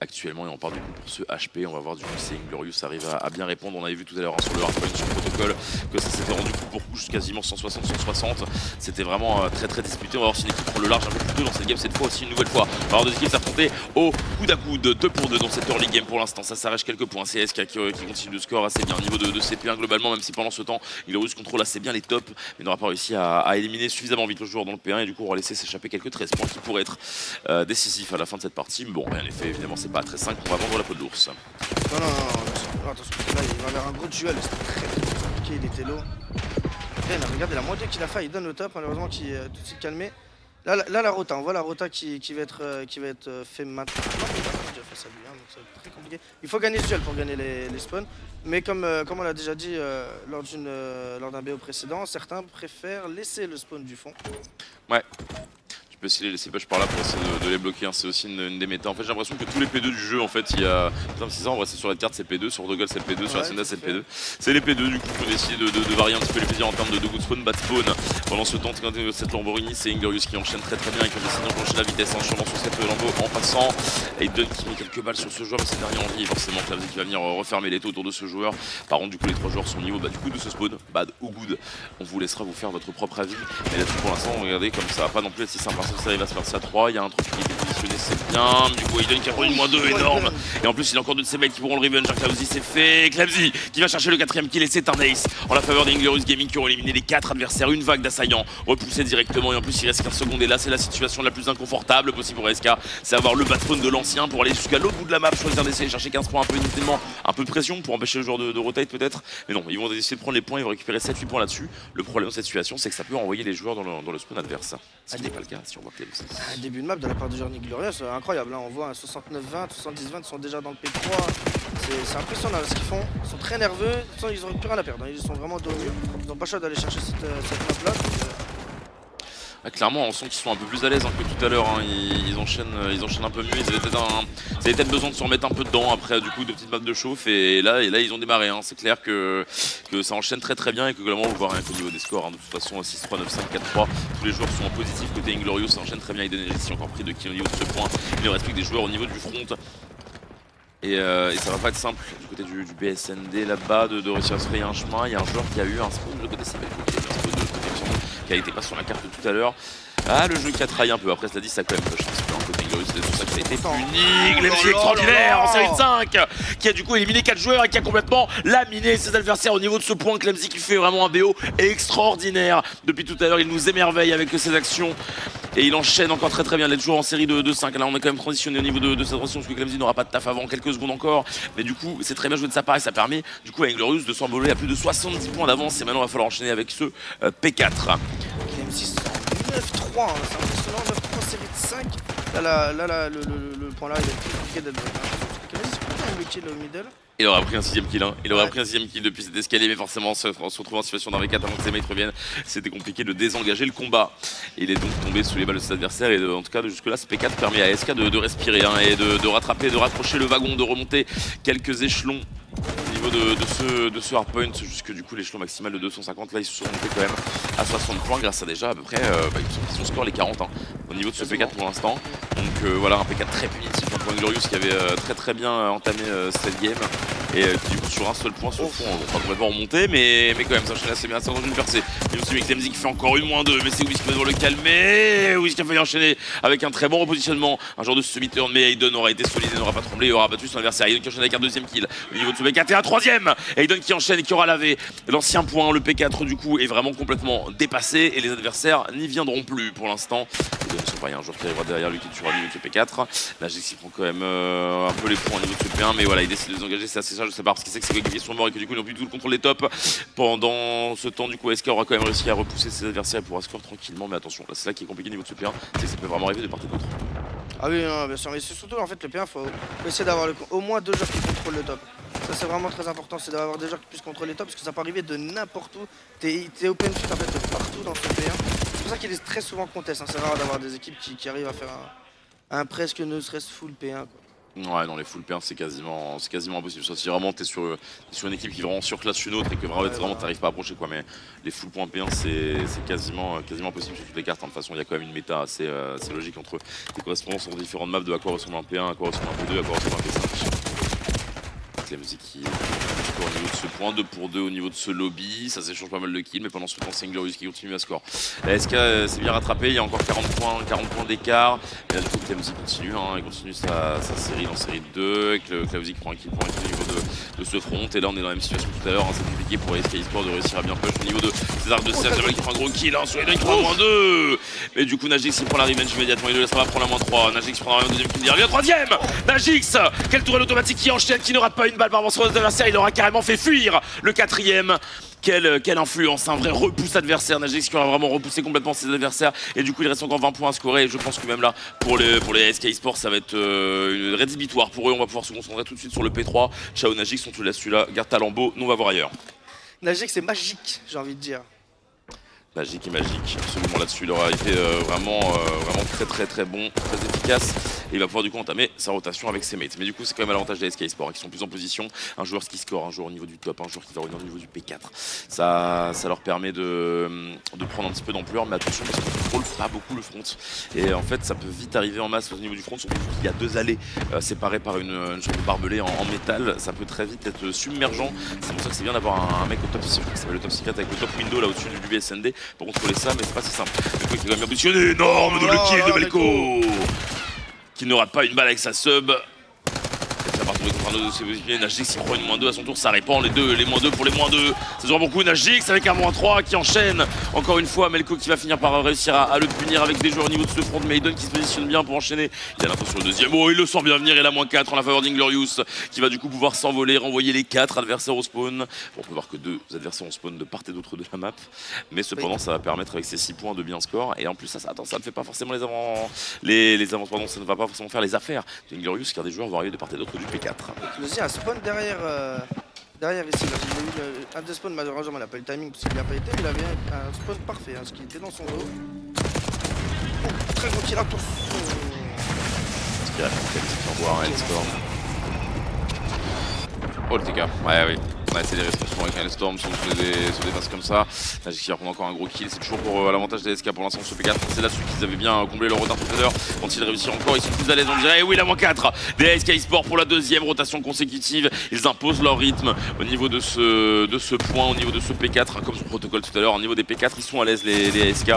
B: Actuellement, et on part du coup pour ce HP. On va voir du coup si Inglorious arrive à bien répondre. On avait vu tout à l'heure hein, sur le hardpoint, sur le protocole, que ça s'était rendu coup pour coup jusqu'à quasiment 160-160. C'était vraiment très disputé. On va voir si l'équipe prend le large un peu plus tôt dans cette game cette fois aussi une nouvelle fois. On va avoir deux équipes s'affronter au coude à coude, 2 pour 2 dans cette early game pour l'instant. Ça s'arrache quelques points. C'est SK qui continue de score assez bien au niveau de CP1 globalement, même si pendant ce temps, Inglorious contrôle assez bien les tops, mais n'aura pas réussi à éliminer suffisamment vite le joueur dans le P1 et du coup on va laisser s'échapper quelques 13 points qui pourraient être décisifs à la fin de cette partie. Mais bon, rien n'est fait évidemment. C'est pas très simple, on va vendre la peau de l'ours.
C: Non, attention, là il va y avoir un gros duel, c'était très compliqué, il était low. Regardez la moitié qu'il a fait, il donne le top, malheureusement qui est tout de suite calmé. Là la rota, on voit la rota qui va être fait maintenant. Non, il a déjà fait ça lui, hein, donc c'est très compliqué. Il faut gagner ce duel pour gagner les spawns. Mais comme on l'a déjà dit lors d'un BO précédent, certains préfèrent laisser le spawn du fond.
B: Ouais. Tu peux aussi les laisser push par là pour essayer de les bloquer, hein. C'est aussi une des méta. En fait j'ai l'impression que tous les P2 du jeu en fait il y a. Putain c'est ça en vrai, c'est sur la carte c'est P2, sur Doggle c'est le P2, sur Hacienda c'est le P2. C'est les P2 du coup on essayer de varier un petit peu les plaisirs en termes de good spawn, bad spawn. Pendant ce temps cette Lamborghini c'est Inglorious qui enchaîne très bien et qui décide d'enclencher la vitesse en changeant sur cette Lambo en passant. Aiden qui met quelques balles sur ce joueur mais c'est dernier en vie et forcément Clemzy qui va venir refermer les taux autour de ce joueur. Par contre du coup les 3 joueurs sont au niveau du coup de ce spawn, bad ou good. On vous laissera vous faire votre propre avis. Mais là-dessus pour l'instant regardez comme ça va pas non plus être si simple. Ça arrive à se faire ça 3, il y a un truc qui est positionné, c'est bien. Du coup, Aiden qui a pris une -2 énorme. Et en plus, il y a encore 2 de ses mates qui pourront le revenge. Clemzy, c'est fait. Clemzy qui va chercher le 4ème kill et c'est un ace en la faveur des Inglorious Gaming qui ont éliminé les 4 adversaires. Une vague d'assaillants repoussés directement. Et en plus, il reste 15 secondes. Et là, c'est la situation la plus inconfortable possible pour SK. C'est avoir le bad spawn de l'ancien pour aller jusqu'à l'autre bout de la map. Choisir d'essayer chercher 15 points un peu inutilement. Un peu de pression pour empêcher le joueur de rotate peut-être. Mais non, ils vont essayer de prendre les points. Ils vont récupérer 7-8 points là-dessus. Le problème de cette situation, c'est que ça peut envoyer les joueurs dans le spawn adverse. Ce qui n'est pas le cas si on voit Clemzy.
C: Un début de map de la part de Journey Glorious, incroyable. Hein. On voit un 69-20, 70-20, ils sont déjà dans le P3. C'est impressionnant ce qu'ils font. Ils sont très nerveux, ils n'ont plus rien à perdre. Hein. Ils sont vraiment dos au mur. Ils n'ont pas le choix d'aller chercher cette map là.
B: Ah, clairement, on sent qu'ils sont un peu plus à l'aise hein, que tout à l'heure. Hein. Ils enchaînent un peu mieux. Ils avaient peut-être besoin de se remettre un peu dedans après du coup de petites maps de chauffe. Et là ils ont démarré. Hein. C'est clair que ça enchaîne très bien et que globalement on voit rien qu'au niveau des scores. Hein. De toute façon, 6-3, 9-5, 4-3. Tous les joueurs sont en positif côté Inglorious. Ça enchaîne très bien. Aiden est ici encore pris de kill au niveau de ce point. Il ne reste plus que des joueurs au niveau du front. Et ça va pas être simple du côté du BSND là-bas de réussir à se frayer un chemin. Il y a un joueur qui a eu un spawn de l'autre côté, ça s'appelle Coquet, un spawn de l'autre côté qui a été pas sur la carte tout à l'heure. Ah, le jeu qui a trahi un peu, après cela dit, ça a quand même push un petit peu un côté Glorious, c'est pour ça que ça a été puni. Glemzy extraordinaire en série de 5 qui a du coup éliminé 4 joueurs et qui a complètement laminé ses adversaires au niveau de ce point. Glemzy qui fait vraiment un BO extraordinaire. Depuis tout à l'heure, il nous émerveille avec ses actions. Et il enchaîne encore très bien, il est toujours en série de 5. Là on a quand même transitionné au niveau de cette transition parce que Glemzy n'aura pas de taf avant quelques secondes encore. Mais du coup c'est très bien joué de sa part et ça permet du coup à Inglorious de s'envoler à plus de 70 points d'avance. Et maintenant il va falloir enchaîner avec ce P4.
C: Glemzy 9-3, hein, c'est impressionnant, 9-3 série de 5. Là, le point là il est plus compliqué d'être Glemzy, c'est pourquoi le kill au middle.
B: Il aura pris un 6ème kill, hein. Il aura pris un 6ème kill depuis cet escalier, mais forcément, en se retrouvant en situation d'un V4 avant que ses mates reviennent, c'était compliqué de désengager le combat. Il est donc tombé sous les balles de ses adversaires, et en tout cas, jusque-là, ce P4 permet à SK de respirer hein, et de rattraper, de raccrocher le wagon, de remonter quelques échelons au niveau de ce hardpoint, jusque du coup l'échelon maximal de 250. Là, ils se sont montés quand même à 60 points grâce à déjà à peu près ils ont score les 40 hein, au niveau de ce P4 pour l'instant. Donc voilà, un P4 très punitif pour Inglorious qui avait très bien entamé cette game. Et qui du coup sur un seul point se font, on va complètement remonter, mais quand même ça enchaîne assez bien, ça dans une percée. Il y a aussi Glemzy qui fait encore une -2, mais c'est Wiz qui va devoir le calmer. Wiz qui a failli enchaîner avec un très bon repositionnement, un genre de semi-turn, mais Aiden aura été solide et n'aura pas tremblé, il aura battu son adversaire. Aiden qui enchaîne avec un 2ème kill au niveau de ce P4 et un 3ème. Aiden qui enchaîne et qui aura lavé l'ancien point. Le P4 du coup est vraiment complètement dépassé et les adversaires n'y viendront plus pour l'instant. Il y a un joueur qui arrivera derrière lui qui tuera lui avec le P4. Là Jexy prend quand même un peu les points au niveau de ce P1, mais voilà, il décide de les engager, c'est assez ça, je sais pas, parce qu'il sait que ses coéquipiers sont morts et que du coup ils n'ont plus tout le contrôle des tops. Pendant ce temps, du coup, SK aura quand même réussi à repousser ses adversaires et pourra score tranquillement, mais attention, là c'est ça qui est compliqué au niveau de ce P1, c'est que ça peut vraiment arriver de part et d'autre.
C: Ah oui, non, bien sûr, mais c'est surtout en fait le P1, faut essayer d'avoir au moins 2 joueurs qui contrôlent le top. Ça c'est vraiment très important, c'est d'avoir des joueurs qui puissent contrôler le top parce que ça peut arriver de n'importe où. T'es open shoot en fait partout dans ce P1. C'est pour ça qu'il est très souvent contest, hein. C'est rare d'avoir des équipes qui arrivent à faire un presque ne serait-ce full P1 quoi.
B: Ouais, dans les full P1 c'est quasiment impossible. Sauf si vraiment t'es sur une équipe qui vraiment surclasse une autre et que vraiment t'arrives pas à approcher quoi. Mais les full points P1 c'est quasiment impossible sur toutes les cartes. De toute façon il y a quand même une méta assez logique entre les correspondances sur différentes maps de à quoi ressemble un P1, à quoi ressemble un P2, à quoi ressemble un P5. Glemzy qui score au niveau de ce point, 2 pour 2 au niveau de ce lobby, ça s'échange pas mal de kills, mais pendant ce temps c'est Inglorious qui continue à score. La SK s'est bien rattrapé, il y a encore 40 points d'écart, et là du coup Glemzy continue, hein, il continue sa série dans série 2, avec le Clavzy qui prend un kill point au niveau de ce front, et là on est dans la même situation que tout à l'heure, hein, c'est compliqué pour SK eSport de réussir à bien push au niveau de ses arcs de cercle, Jamal qui prend un gros kill, hein, sur les deux qui prend un -2, mais du coup Najix il prend la revenge immédiatement, il le laissera prendre la -3, Najix prendra un deuxième kill, il y a le troisième, Najix, quelle tourelle automatique qui enchaîne, qui ne rate pas une balle par son adversaire, il aura carrément fait fuir le 4ème. Quelle influence, un vrai repousse adversaire. Najix qui aura vraiment repoussé complètement ses adversaires. Et du coup, il reste encore 20 points à scorer. Et je pense que même là, pour les SK eSports, ça va être une rédhibitoire pour eux. On va pouvoir se concentrer tout de suite sur le P3. Ciao Najix, on te laisse celui-là. Garde ta lambeau, nous on va voir ailleurs.
C: Najix c'est magique, j'ai envie de dire.
B: Magique et magique, absolument là-dessus. Il aura été vraiment très bon, très efficace. Et il va pouvoir du coup entamer sa rotation avec ses mates. Mais du coup, c'est quand même à l'avantage des SK eSports qui sont plus en position. Un joueur qui score, un joueur au niveau du top, un joueur qui va revenir au niveau du P4. Ça leur permet de prendre un petit peu d'ampleur, mais attention parce qu'on ne contrôle pas beaucoup le front. Et en fait, ça peut vite arriver en masse au niveau du front, surtout qu'il y a 2 allées séparées par une sorte de barbelé en métal. Ça peut très vite être submergent. C'est pour ça que c'est bien d'avoir un mec au top, je crois que ça s'appelle le top secret avec le top window là au-dessus du BSND pour contrôler ça, mais c'est pas si simple. Le coup qui est quand même bien positionné, énorme double kill de Melko qui ne rate pas une balle avec sa sub. Ça va retrouver contre un autre de ses positions. Najix qui prend une -2 à son tour, ça répand les -2 pour les -2. Ça se voit beaucoup Najix avec un -3 qui enchaîne. Encore une fois, Melko qui va finir par réussir à le punir avec des joueurs au niveau de ce front de Maiden qui se positionne bien pour enchaîner. Il a l'intention le deuxième. Oh, il le sent bien venir et la -4 en la faveur d'Inglorious qui va du coup pouvoir s'envoler, renvoyer les 4 adversaires au spawn. Bon, on peut voir que 2 adversaires au spawn de part et d'autre de la map. Mais cependant, ça va permettre avec ces 6 points de bien score. Et en plus, ça ne fait pas forcément ça ne va pas forcément faire les affaires d'Inglorious car des joueurs vont arriver de part et d'autre du P4.
C: Glemzy a spawn derrière ici. Là. Il a eu un des spawns, malheureusement, il n'a pas eu le timing parce qu'il n'a pas été, mais il avait un spawn parfait, hein, ce qui était dans son dos. Oh, très gros kill, attention.
B: Ce qui a fait qui envoie un L-score. Oh le TK, ouais oui. Ouais, c'est les risques souvent avec un Storm, sur des passes comme ça. Magic qui reprend encore un gros kill, c'est toujours pour l'avantage des SK pour l'instant sur P4. C'est là-dessus qu'ils avaient bien comblé leur retard tout à l'heure. Quand ils réussissent encore, ils sont plus à l'aise, on dirait. Et oui, la -4 des SK eSport pour la deuxième rotation consécutive. Ils imposent leur rythme au niveau de ce point, au niveau de ce P4, hein, comme son protocole tout à l'heure. Au niveau des P4, ils sont à l'aise les SK,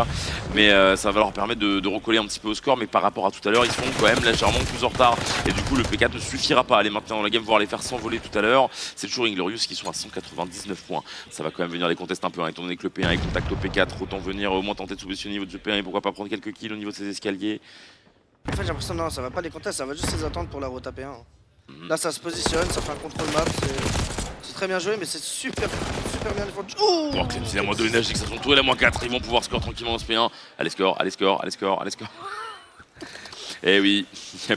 B: mais ça va leur permettre de recoller un petit peu au score. Mais par rapport à tout à l'heure, ils sont quand même légèrement plus en retard. Et du coup, le P4 ne suffira pas à les maintenir dans la game, voire les faire s'envoler tout à l'heure. C'est toujours Inglorious qui sont à 199 points. Ça va quand même venir les contests un peu, hein, étant donné que le P1 est contact au P4, autant venir au moins tenter de se positionner au niveau de ce P1 et pourquoi pas prendre quelques kills au niveau de ces escaliers.
C: En fait, j'ai l'impression non, ça va pas les contests, ça va juste les attendre pour la rota P1. Là, ça se positionne, ça fait un contrôle map, c'est très bien joué, mais c'est super bien défendu.
B: Oh, c'est la moins de l'énergie que ça sont tourés la -4, ils vont pouvoir score tranquillement dans ce P1. Allez score. Eh oui, ça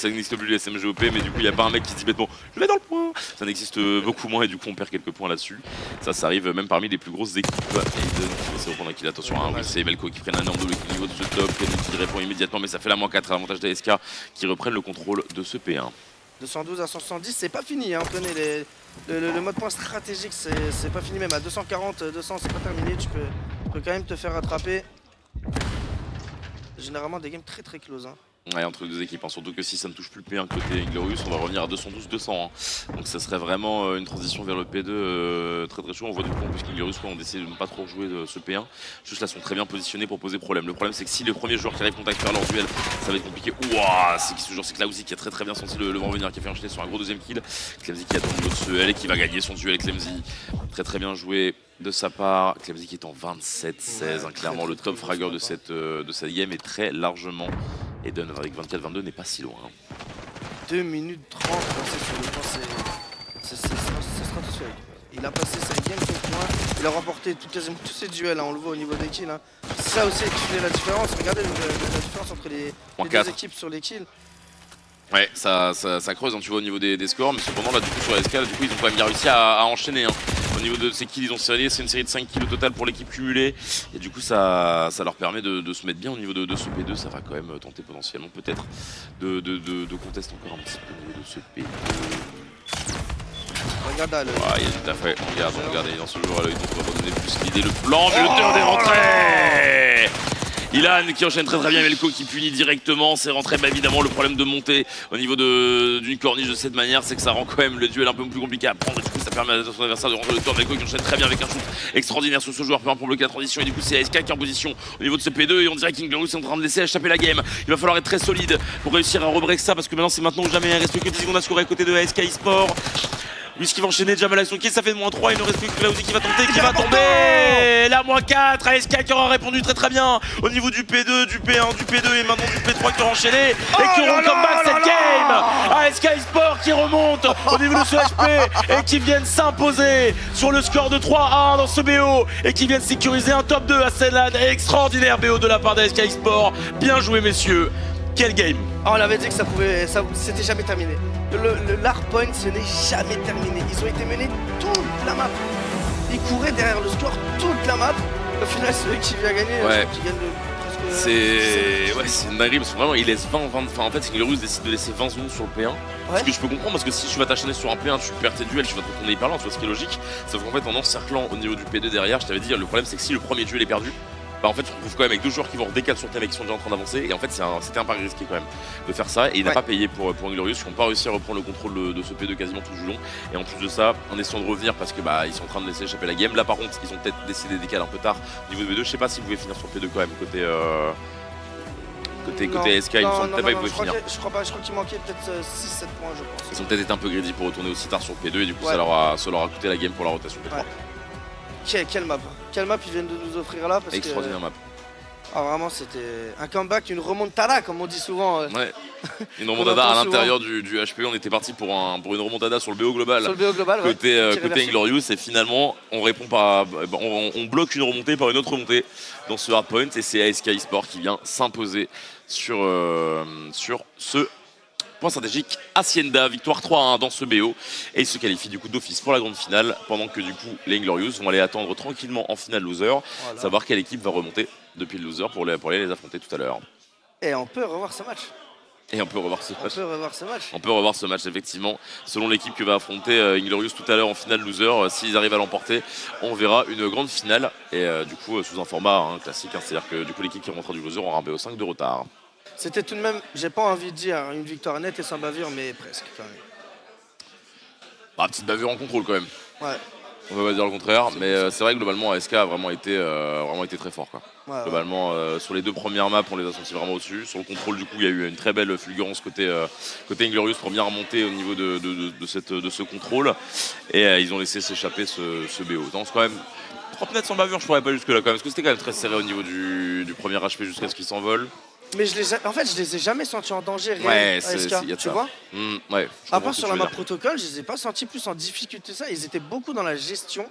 B: n'existe plus les SMGOP, mais du coup il n'y a pas un mec qui se dit bêtement je vais dans le point. Ça n'existe beaucoup moins et du coup on perd quelques points là-dessus. Ça arrive même parmi les plus grosses équipes. Et Eden qui va se reprendre un kill, attention, hein, oui, c'est Melko qui prennent un énorme double kill au niveau de ce top, qui répond immédiatement, mais ça fait la -4 à l'avantage des SK qui reprennent le contrôle de ce P1.
C: 212 à 170, c'est pas fini, hein, tenez, le mode point stratégique, c'est pas fini, même à 240, 200, c'est pas terminé, tu peux quand même te faire rattraper. Généralement des games très close. Hein.
B: Ouais, entre les deux équipes, hein. Surtout que si ça ne touche plus le P1 côté Inglorious, on va revenir à 212-200. Hein. Donc ça serait vraiment une transition vers le P2 très chaud. On voit du coup puisqu'Inglorious on décide de ne pas trop jouer de ce P1. Juste là, sont très bien positionnés pour poser problème. Le problème c'est que si le premier joueur qui arrive contact faire leur duel, ça va être compliqué. Ouah, c'est qui ce joueur? C'est Clamzy qui a très bien senti le vent venir, qui a fait enchaîner sur un gros deuxième kill. Clamzy qui attend le niveau de ce L et qui va gagner son duel avec Clamzy. Très bien joué de sa part. Clamzy qui est en 27-16. Hein, clairement le top fragger de cette game est très largement. Eden avec 24-22 n'est pas si loin.
C: 2 minutes 30 passé sur le point, c'est stratosphérique. Il a passé sa game sur le point, il a remporté quasiment tous ses duels, hein, on le voit au niveau des kills. Hein. C'est ça aussi qui fait la différence, regardez la différence entre les deux équipes sur les kills.
B: Ouais, ça creuse, hein, tu vois, au niveau des scores, mais cependant là du coup sur la SK, du coup ils ont quand même bien réussi à enchaîner. Hein. Au niveau de ces kills, ils ont serré, c'est une série de 5 kills au total pour l'équipe cumulée. Et du coup ça leur permet de se mettre bien au niveau de ce P2. Ça va quand même tenter potentiellement peut-être de contester encore un petit peu au niveau de ce P2.
C: Regarde là,
B: il est tout à fait, regardez, dans ce joueur là, il va donner plus l'idée, le plan, mais le tir des rentrées. Ilan qui enchaîne très bien, Melko qui punit directement, c'est rentré évidemment le problème de monter au niveau d'une corniche de cette manière, c'est que ça rend quand même le duel un peu plus compliqué à prendre, et du coup ça permet à son adversaire de rentrer le tour. Melko qui enchaîne très bien avec un shoot extraordinaire sur ce joueur pour bloquer la transition, et du coup c'est ASK qui est en position au niveau de ce P2 et on dirait qu'Inglorious est en train de laisser échapper la game. Il va falloir être très solide pour réussir à rebreak ça parce que maintenant c'est maintenant ou jamais, il reste que 10 secondes à scorer à côté de ASK eSport. Puisqu'il va enchaîner Jamal avec son kill, ça fait de -3, il ne reste plus que Clamzy qui va tenter, qui va tomber. La -4, ASK qui aura répondu très bien au niveau du P2, du P1, du P2 et maintenant du P3 qui aura enchaîné et qui auront comeback cette game. ASK eSport qui remonte au niveau de ce HP et qui viennent s'imposer sur le score de 3-1 dans ce BO et qui viennent sécuriser un top 2 à Senlan. Extraordinaire BO de la part d'ASK eSport. Bien joué messieurs. Quel game!
C: On avait dit que c'était jamais terminé. Le hard point, ce n'est jamais terminé. Ils ont été menés toute la map. Ils couraient derrière le score toute la map. Au final, c'est eux qui vient gagner.
B: Ouais.
C: Qui gagnent presque.
B: C'est une dinguerie parce que vraiment, il laisse 20. Enfin, en fait, Inglorious décide de laisser 20 secondes sur le P1. Ce que je peux comprendre parce que si tu vas t'acharner sur un P1, tu perds tes duels, tu vas te retourner hyper lent, tu vois ce qui est logique. Sauf qu'en fait, en encerclant au niveau du P2 derrière, je t'avais dit, le problème c'est que si le premier duel est perdu, bah en fait, on se retrouve quand même avec deux joueurs qui vont redécaler sur le thème et qui sont déjà en train d'avancer. Et en fait, c'était un pari risqué quand même de faire ça. Et il n'a pas payé pour Inglorious, qui n'ont pas réussi à reprendre le contrôle de ce P2 quasiment tout le long. Et en plus de ça, en essayant de revenir parce que ils sont en train de laisser échapper la game. Là, par contre, ils ont peut-être décidé de décaler un peu tard au niveau de P2. Je sais pas s'ils pouvaient finir sur le P2 quand même côté SK. Il me semble peut-être pas qu'ils pouvaient finir.
C: Je crois qu'il manquait peut-être 6-7 points, je pense.
B: Ils ont peut-être été un peu greedy pour retourner aussi tard sur le P2 et du coup, ça leur a coûté la game pour la rotation P3.
C: Quelle map! Quelle map ils viennent de nous offrir là parce
B: Extraordinaire map.
C: Ah vraiment c'était un comeback, une remontada comme on dit souvent.
B: Ouais. Une remontada à l'intérieur du HP. On était parti pour une remontada sur le BO global.
C: Sur le BO global,
B: côté Inglorious et finalement on répond par on bloque une remontée par une autre remontée dans ce hardpoint et c'est ASK eSport qui vient s'imposer sur ce point stratégique. Hacienda, victoire 3-1 dans ce BO et il se qualifie du coup d'office pour la grande finale pendant que du coup les Inglorious vont aller attendre tranquillement en finale loser, savoir quelle équipe va remonter depuis le loser pour aller les affronter tout à l'heure.
C: Et on peut revoir ce match.
B: Et on peut revoir ce
C: On
B: match.
C: peut revoir ce match.
B: On peut revoir ce match, effectivement. Selon l'équipe que va affronter Inglorious tout à l'heure en finale loser, s'ils arrivent à l'emporter, on verra une grande finale. Et du coup, sous un format classique, c'est-à-dire que du coup, l'équipe qui remontera du loser aura un BO5 de retard.
C: C'était tout de même, j'ai pas envie de dire une victoire nette et sans bavure, mais presque quand même.
B: Bah, petite bavure en contrôle quand même.
C: Ouais.
B: On va pas dire le contraire, mais c'est vrai que globalement, ASK a vraiment été très fort, quoi.
C: Ouais.
B: Globalement, sur les deux premières maps, on les a sentis vraiment au-dessus. Sur le contrôle, du coup, il y a eu une très belle fulgurance côté Inglorious pour bien remonter au niveau de ce contrôle. Et ils ont laissé s'échapper ce BO. Donc, c'est quand même 30 mètres sans bavure, je pourrais pas jusque-là quand même, parce que c'était quand même très serré au niveau du premier HP jusqu'à ce qu'il s'envole.
C: Mais en fait, je les ai jamais sentis en danger réel,
B: Ouais,
C: ASK,
B: y a de
C: tu
B: ça.
C: vois.
B: Ouais, je
C: À
B: comprends
C: part
B: ce
C: sur
B: que
C: la
B: tu
C: map
B: veux dire.
C: protocole, je les ai pas sentis plus en difficulté que ça. Ils étaient beaucoup dans la gestion.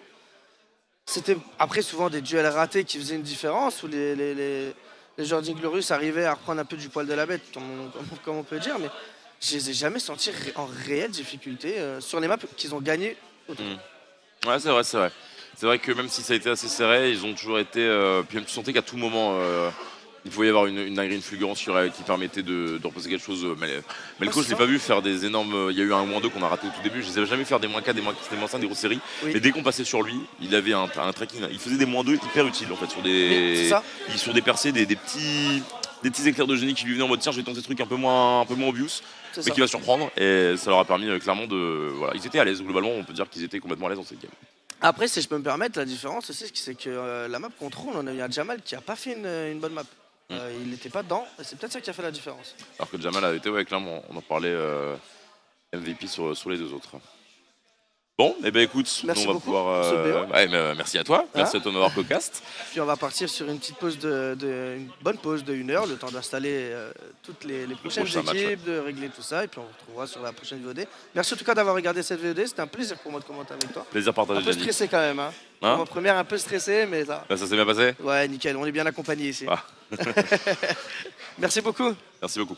C: C'était après souvent des duels ratés qui faisaient une différence, où les joueurs d'Inglorious arrivaient à reprendre un peu du poil de la bête, comme on peut dire, mais je les ai jamais sentis en réelle difficulté sur les maps qu'ils ont gagné.
B: Ouais, c'est vrai, c'est vrai. C'est vrai que même si ça a été assez serré, ils ont toujours été. Puis même tu sentais qu'à tout moment, il pouvait y avoir une dinguerie, une fulgurance qui permettait de reposer quelque chose. Mais le coach, je l'ai pas vu faire des énormes. Il y a eu un -2 qu'on a raté au tout début. Je les avais jamais faire des -4, des -5, des grosses séries.
C: Oui.
B: Mais dès qu'on passait sur lui, il avait un tracking. Il faisait des -2 hyper utiles en fait sur
C: Oui, c'est ça.
B: sur des percées, des petits éclairs de génie qui lui venaient en mode tiens, je vais tenter ce truc un peu moins obvious,
C: C'est
B: mais
C: ça.
B: qui va surprendre. Et ça leur a permis clairement de. Voilà, ils étaient à l'aise. Globalement, on peut dire qu'ils étaient complètement à l'aise dans cette game.
C: Après, si je peux me permettre, la différence aussi, c'est que la map contrôle, on a eu un Jamal qui a pas fait une bonne map. Il n'était pas dedans, et c'est peut-être ça qui a fait la différence.
B: Alors que Jamal a été, ouais, clairement, on en parlait MVP sur les deux autres. Bon, et ben écoute,
C: Merci
B: nous, on va
C: beaucoup
B: pouvoir.
C: pour ce BO.
B: Ouais, mais, merci à toi, merci à ton avoir cocast.
C: Puis on va partir sur une petite pause une bonne pause de 1 heure, le temps d'installer toutes les prochaines
B: prochain match,
C: équipes, de régler tout ça, et puis on se retrouvera sur la prochaine VOD. Merci en tout cas d'avoir regardé cette VOD, c'était un plaisir pour moi de commenter avec toi.
B: Plaisir
C: Un
B: partagé,
C: peu
B: Gianni.
C: stressé quand même, hein.
B: Hein
C: Pour ma première, un peu stressé, mais ça.
B: Bah, ça s'est bien passé.
C: Ouais, nickel, on est bien accompagné ici.
B: Ah.
C: Merci beaucoup.
B: Merci beaucoup.